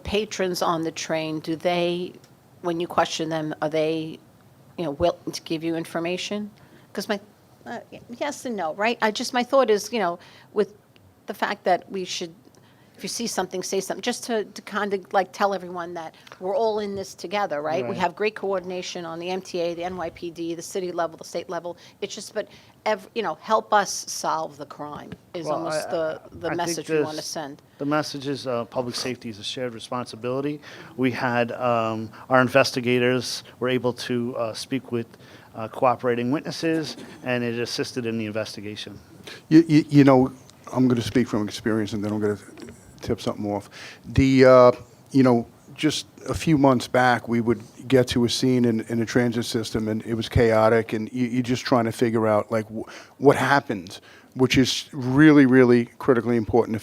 S21: patrons on the train, do they, when you question them, are they, willing to give you information? Because yes and no, right? My thought is, with the fact that we should, if you see something, say something, just to kind of like tell everyone that we're all in this together, right? We
S20: Right.
S21: have great coordination on the MTA, the NYPD, the city level, the state level. It's just, but help us solve the crime is
S20: Well,
S21: almost
S20: I
S21: the
S20: think
S21: message we want to
S20: this-
S21: send.
S20: The message is public safety is a shared responsibility. We had our investigators were able to speak with cooperating witnesses, and it assisted in the investigation.
S14: You know, I'm going to speak from experience, and then I'm going to tip something off. Just a few months back, we would get to a scene in a transit system, and it was chaotic, and you're just trying to figure out, like, what happened, which is really, really critically important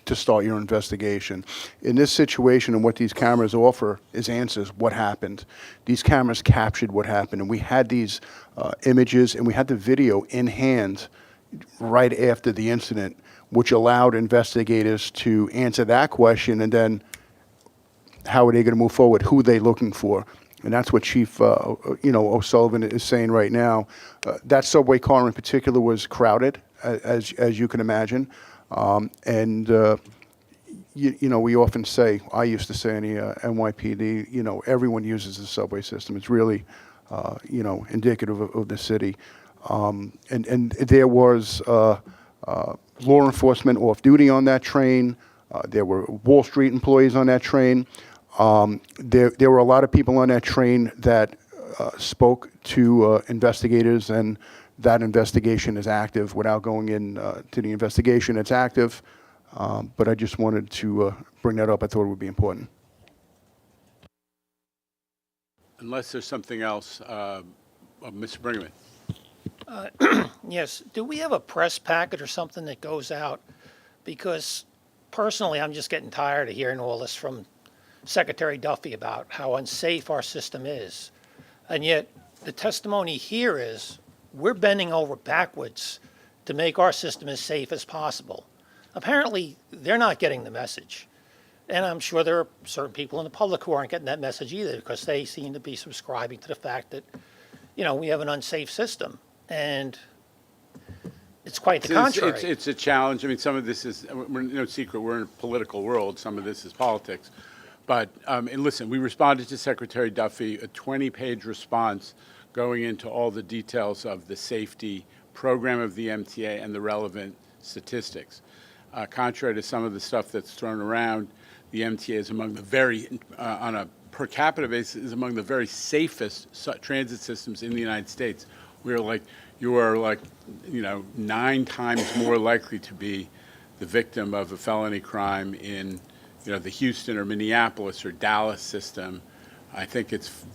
S14: to start your investigation. In this situation, and what these cameras offer is answers. What happened? These cameras captured what happened, and we had these images, and we had the video in hand right after the incident, which allowed investigators to answer that question, and then how are they going to move forward? Who are they looking for? And that's what Chief O'Sullivan is saying right now. That subway car in particular was crowded, as you can imagine. We often say, I used to say in the NYPD, everyone uses the subway system. It's really, indicative of the city. And there was law enforcement off duty on that train. There were Wall Street employees on that train. There were a lot of people on that train that spoke to investigators, and that investigation is active. Without going in to the investigation, it's active. But I just wanted to bring that up. I thought it would be important.
S1: Unless there's something else, Mr. Brinkman.
S2: Yes. Do we have a press packet or something that goes out? Because personally, I'm just getting tired of hearing all this from Secretary Duffy about how unsafe our system is. And yet the testimony here is we're bending over backwards to make our system as safe as possible. Apparently, they're not getting the message. And I'm sure there are certain people in the public who aren't getting that message either, because they seem to be subscribing to the fact that, we have an unsafe system. And it's quite the contrary.
S1: It's a challenge. I mean, some of this is, no secret, we're in a political world. Some of this is politics. But, and listen, we responded to Secretary Duffy, a 20-page response going into all the details of the safety program of the MTA and the relevant statistics. Contrary to some of the stuff that's thrown around, the MTA is among the very, on a per capita basis, is among the very safest transit systems in the United States. You are like, 9 times more likely to be the victim of a felony crime in, the Houston or Minneapolis or Dallas system. I think it's,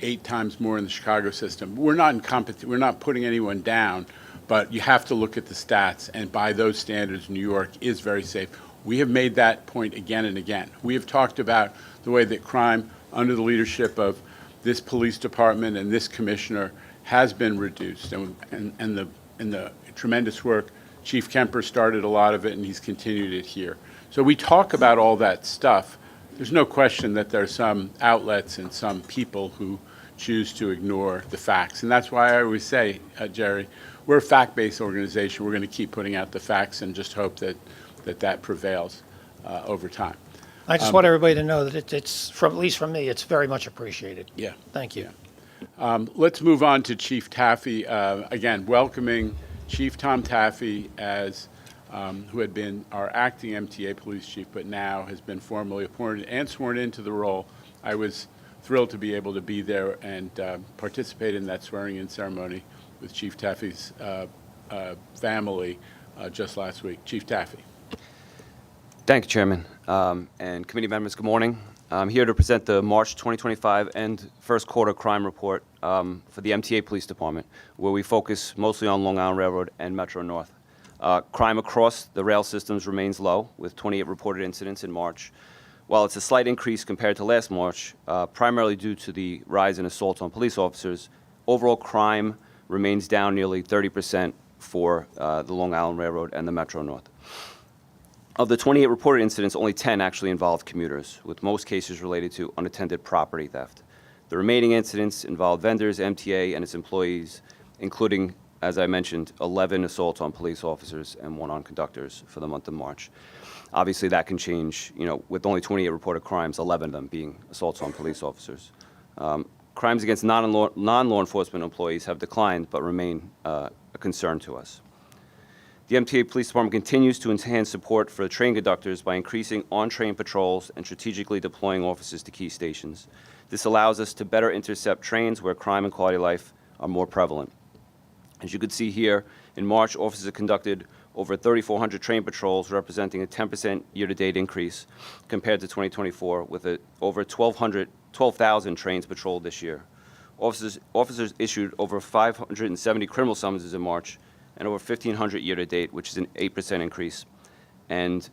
S1: 8 times more in the Chicago system. We're not putting anyone down, but you have to look at the stats, and by those standards, New York is very safe. We have made that point again and again. We have talked about the way that crime under the leadership of this police department and this commissioner has been reduced, and the tremendous work. Chief Kemper started a lot of it, and he's continued it here. So we talk about all that stuff. There's no question that there are some outlets and some people who choose to ignore the facts. And that's why I always say, Jerry, we're a fact-based organization. We're going to keep putting out the facts and just hope that prevails over time.
S2: I just want everybody to know that it's from, at least from me, it's very much appreciated.
S1: Yeah.
S2: Thank you.
S1: Yeah. Let's move on to Chief Taffy. Again, welcoming Chief Tom Taffy as who had been our acting MTA police chief, but now has been formally appointed and sworn into the role. I was thrilled to be able to be there and participate in that swearing-in ceremony with Chief Taffy's family just last week. Chief Taffy.
S4: Thank you, Chairman. And committee members, good morning. I'm here to present the March 2025 and first quarter crime report for the MTA Police Department, where we focus mostly on Long Island Railroad and Metro North. Crime across the rail systems remains low, with 28 reported incidents in March. While it's a slight increase compared to last March, primarily due to the rise in assaults on police officers, overall crime remains down nearly 30% for the Long Island Railroad and the Metro North. Of the 28 reported incidents, only 10 actually involved commuters, with most cases related to unattended property theft. The remaining incidents involved vendors, MTA, and its employees, including, as I mentioned, 11 assaults on police officers and 1 on conductors for the month of March. Obviously, that can change, with only 28 reported crimes, 11 of them being assaults on police officers. Crimes against non-law enforcement employees have declined, but remain a concern to us. The MTA Police Department continues to enhance support for train conductors by increasing on-train patrols and strategically deploying officers to key stations. This allows us to better intercept trains where crime and quality of life are more prevalent. As you can see here, in March, officers conducted over 3,400 train patrols, representing a 10% year-to-date increase compared to 2024, with over 12,000 trains patrolled this year. Officers issued over 570 criminal summonses in March, and over 1,500 year-to-date, which is an 8% increase, and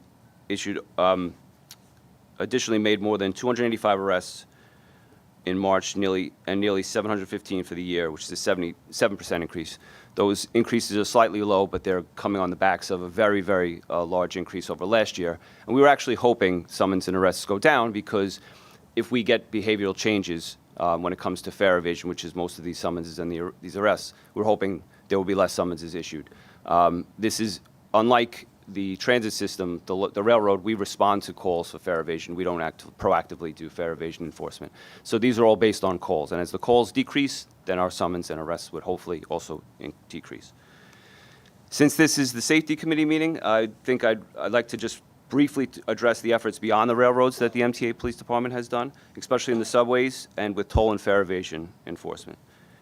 S4: additionally made more than 285 arrests in March, nearly 715 for the year, which is a 77% increase. Those increases are slightly low, but they're coming on the backs of a very, very large increase over last year. And we were actually hoping summons and arrests go down, because if we get behavioral changes when it comes to fare evasion, which is most of these summonses and these arrests, we're hoping there will be less summonses issued. This is unlike the transit system, the railroad. We respond to calls for fare evasion. We don't proactively do fare evasion enforcement. So these are all based on calls. And as the calls decrease, then our summons and arrests would hopefully also decrease. Since this is the Safety Committee meeting, I think I'd like to just briefly address the efforts beyond the railroads that the MTA Police Department has done, especially in the subways and with toll and fare evasion enforcement.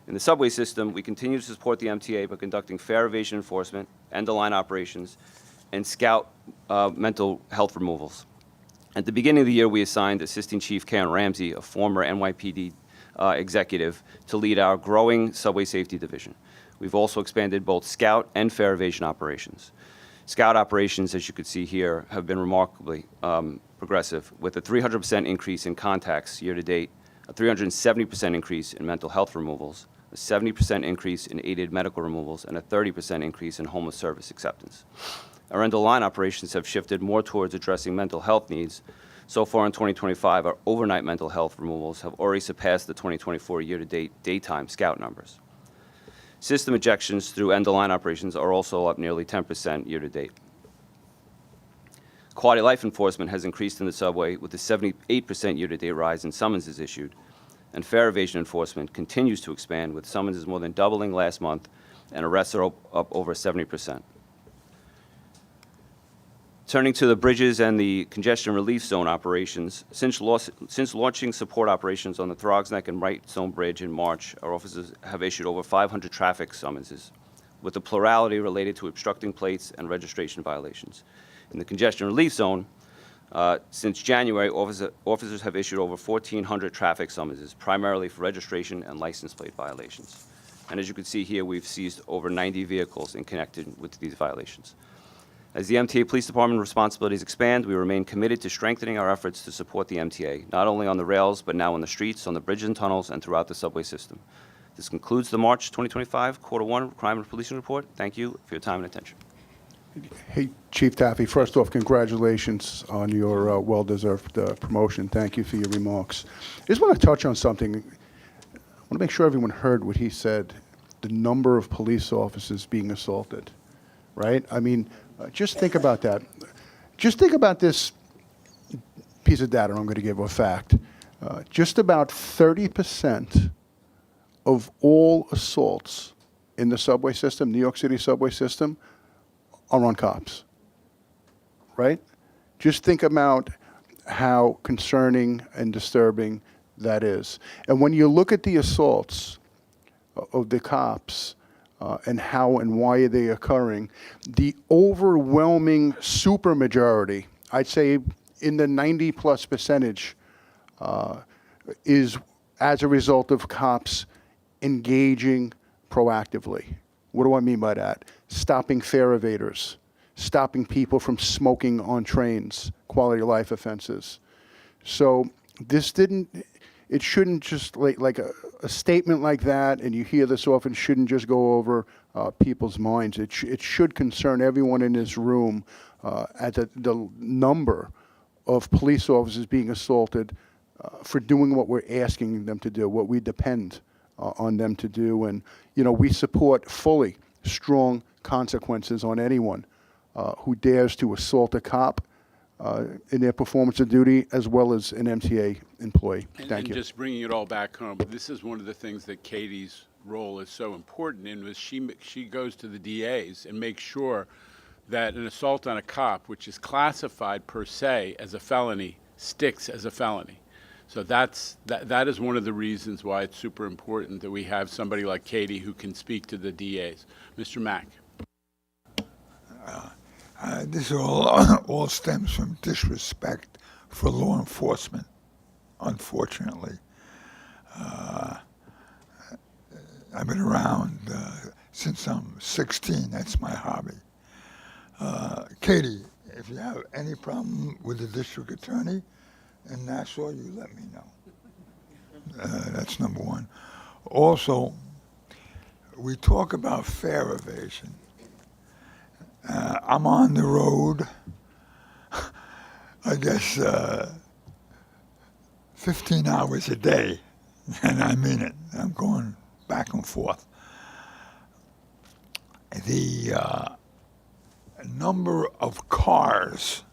S4: In the subway system, we continue to support the MTA by conducting fare evasion enforcement, end-of-line operations, and scout mental health removals. At the beginning of the year, we assigned Assisting Chief Karen Ramsey, a former NYPD executive, to lead our growing subway safety division. We've also expanded both scout and fare evasion operations. Scout operations, as you can see here, have been remarkably progressive, with a 300% increase in contacts year-to-date, a 370% increase in mental health removals, a 70% increase in aided medical removals, and a 30% increase in homeless service acceptance. Our end-of-line operations have shifted more towards addressing mental health needs. So far in 2025, our overnight mental health removals have already surpassed the 2024 year-to-date daytime scout numbers. System ejections through end-of-line operations are also up nearly 10% year-to-date. Quality of life enforcement has increased in the subway, with a 78% year-to-date rise in summonses issued. And fare evasion enforcement continues to expand, with summonses more than doubling last month and arrests are up over 70%. Turning to the bridges and the congestion relief zone operations, since launching support operations on the Throgs Neck and Right Zone Bridge in March, our officers have issued over 500 traffic summonses, with a plurality related to obstructing plates and registration violations. In the congestion relief zone, since January, officers have issued over 1,400 traffic summonses, primarily for registration and license plate violations. And as you can see here, we've seized over 90 vehicles in connection with these violations. As the MTA Police Department responsibilities expand, we remain committed to strengthening our efforts to support the MTA, not only on the rails, but now on the streets, on the bridges and tunnels, and throughout the subway system. This concludes the March 2025 Q1 Crime and Policing Report. Thank you for your time and attention.
S14: Hey, Chief Taffy, first off, congratulations on your well-deserved promotion. Thank you for your remarks. I just want to touch on something. I want to make sure everyone heard what he said, the number of police officers being assaulted, right? I mean, just think about that. Just think about this piece of data I'm going to give, a fact. Just about 30% of all assaults in the subway system, New York City subway system, are on cops, right? Just think about how concerning and disturbing that is. And when you look at the assaults of the cops, and how and why are they occurring, the overwhelming supermajority, I'd say in the 90+ percentage, is as a result of cops engaging proactively. What do I mean by that? Stopping fare evaders, stopping people from smoking on trains, quality of life offenses. So this it shouldn't just like a statement like that, and you hear this often, shouldn't just go over people's minds. It should concern everyone in this room at the number of police officers being assaulted for doing what we're asking them to do, what we depend on them to do. And, you know, we support fully strong consequences on anyone who dares to assault a cop in their performance of duty, as well as an MTA employee. Thank you.
S1: Just bringing it all back home, this is one of the things that Katie's role is so important in, was she goes to the DAs and makes sure that an assault on a cop, which is classified per se as a felony, sticks as a felony. So that is one of the reasons why it's super important that we have somebody like Katie who can speak to the DAs. Mr. Mack.
S18: This all stems from disrespect for law enforcement, unfortunately. I've been around since I'm 16. That's my hobby. Katie, if you have any problem with the district attorney in Nassau, you let me know. That's number one. Also, we talk about fare evasion. I'm on the road, I guess, 15 hours a day, and I mean it. I'm going back and forth. The number of cars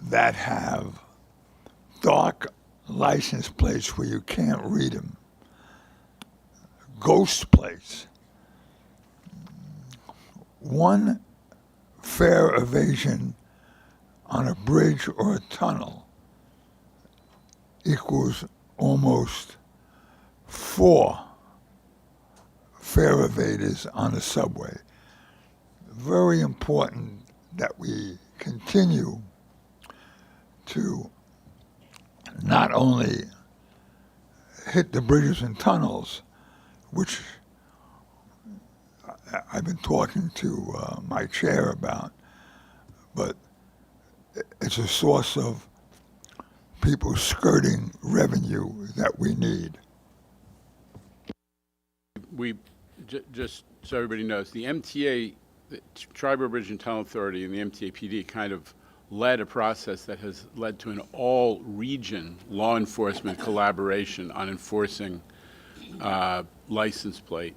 S18: that have dark license plates where you can't read them, ghost plates. One fare evasion on a bridge or a tunnel equals almost 4 fare evaders on a subway. Very important that we continue to not only hit the bridges and tunnels, which I've been talking to my chair about, but it's a source of people skirting revenue that we need.
S1: Just so everybody knows, the MTA, the Tri-Borough Bridge and Tunnel Authority, and the MTA PD kind of led a process that has led to an all-region law enforcement collaboration on enforcing license plate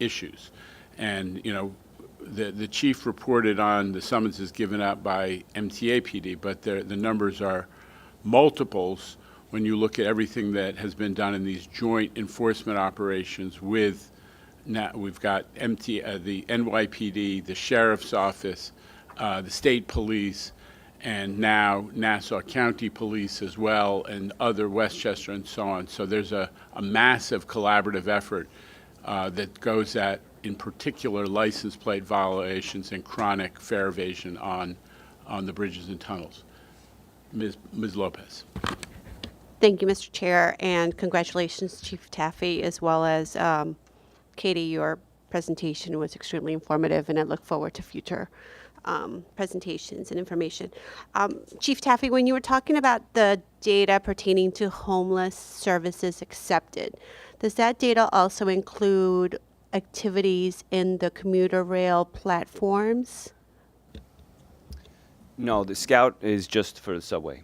S1: issues. And, you know, the chief reported on the summonses given out by MTA PD, but the numbers are multiples when you look at everything that has been done in these joint enforcement operations with now we've got the NYPD, the Sheriff's Office, the State Police, and now Nassau County Police as well, and other Westchester and so on. So there's a massive collaborative effort that goes at, in particular, license plate violations and chronic fare evasion on the bridges and tunnels. Ms. Lopez.
S6: Thank you, Mr. Chair, and congratulations, Chief Taffy, as well as Katie. Your presentation was extremely informative, and I look forward to future presentations and information. Chief Taffy, when you were talking about the data pertaining to homeless services accepted, does that data also include activities in the commuter rail platforms?
S4: No, the Scout is just for the subway.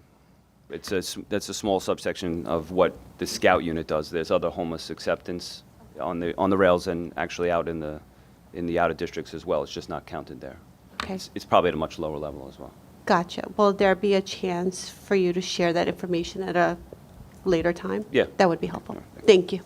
S4: That's a small subsection of what the Scout unit does. There's other homeless acceptance on the rails and actually out in the outer districts as well. It's just not counted there.
S6: Okay.
S4: It's probably at a much lower level as well.
S6: Gotcha. Will there be a chance for you to share that information at a later time?
S4: Yeah.
S6: That would be helpful. Thank you.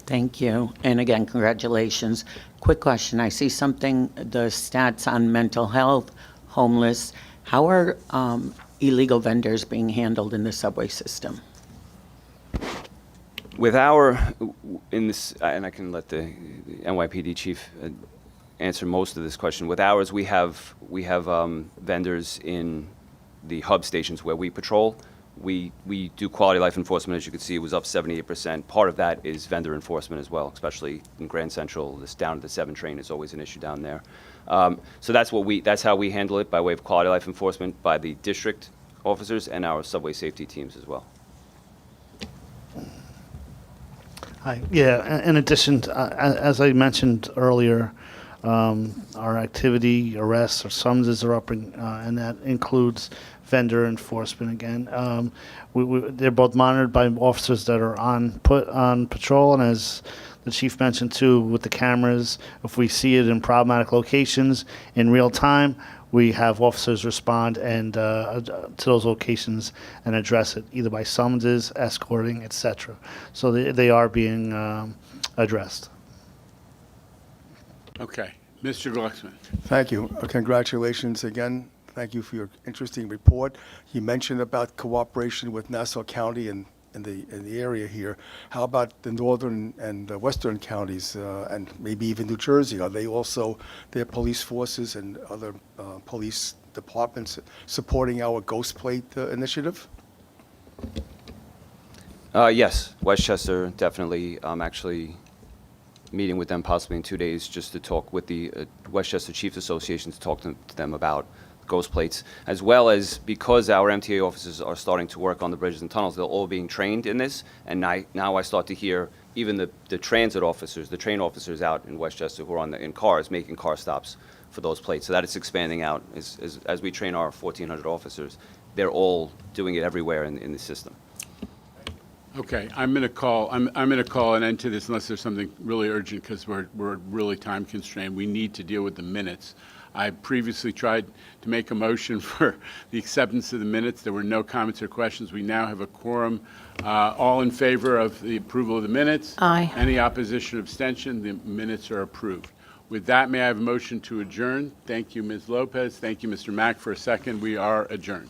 S22: Thank you. And again, congratulations. Quick question. I see something, the stats on mental health, homeless. How are illegal vendors being handled in the subway system?
S4: With in this, and I can let the NYPD chief answer most of this question. With ours, we have vendors in the hub stations where we patrol. We do quality life enforcement. As you can see, it was up 78%. Part of that is vendor enforcement as well, especially in Grand Central. This down to the 7 train is always an issue down there. So that's how we handle it, by way of quality life enforcement by the district officers and our subway safety teams as well.
S20: Hi. Yeah, in addition, as I mentioned earlier, our activity, arrests, or summonses are up, and that includes vendor enforcement again. They're both monitored by officers that are on patrol, and as the chief mentioned too, with the cameras, if we see it in problematic locations in real time, we have officers respond and to those locations and address it, either by summonses, escorting, etc. So they are being addressed.
S1: Okay. Mr. Glucksman.
S14: Thank you. Congratulations again. Thank you for your interesting report. You mentioned about cooperation with Nassau County and in the area here. How about the northern and the western counties and maybe even New Jersey? Are they also, their police forces and other police departments supporting our Ghost Plate initiative?
S4: Yes, Westchester definitely. I'm actually meeting with them possibly in 2 days just to talk with the Westchester Chiefs Association to talk to them about ghost plates, as well as because our MTA officers are starting to work on the bridges and tunnels, they're all being trained in this, and now I start to hear even the transit officers, the train officers out in Westchester who are in cars, making car stops for those plates. So that is expanding out. As we train our 1,400 officers, they're all doing it everywhere in the system.
S1: Okay, I'm going to call an end to this unless there's something really urgent, because we're really time constrained. We need to deal with the minutes. I previously tried to make a motion for the acceptance of the minutes. There were no comments or questions. We now have a quorum. All in favor of the approval of the minutes?
S21: Aye.
S1: Any opposition or abstention? The minutes are approved. With that, may I have a motion to adjourn? Thank you, Ms. Lopez. Thank you, Mr. Mack, for a second. We are adjourned.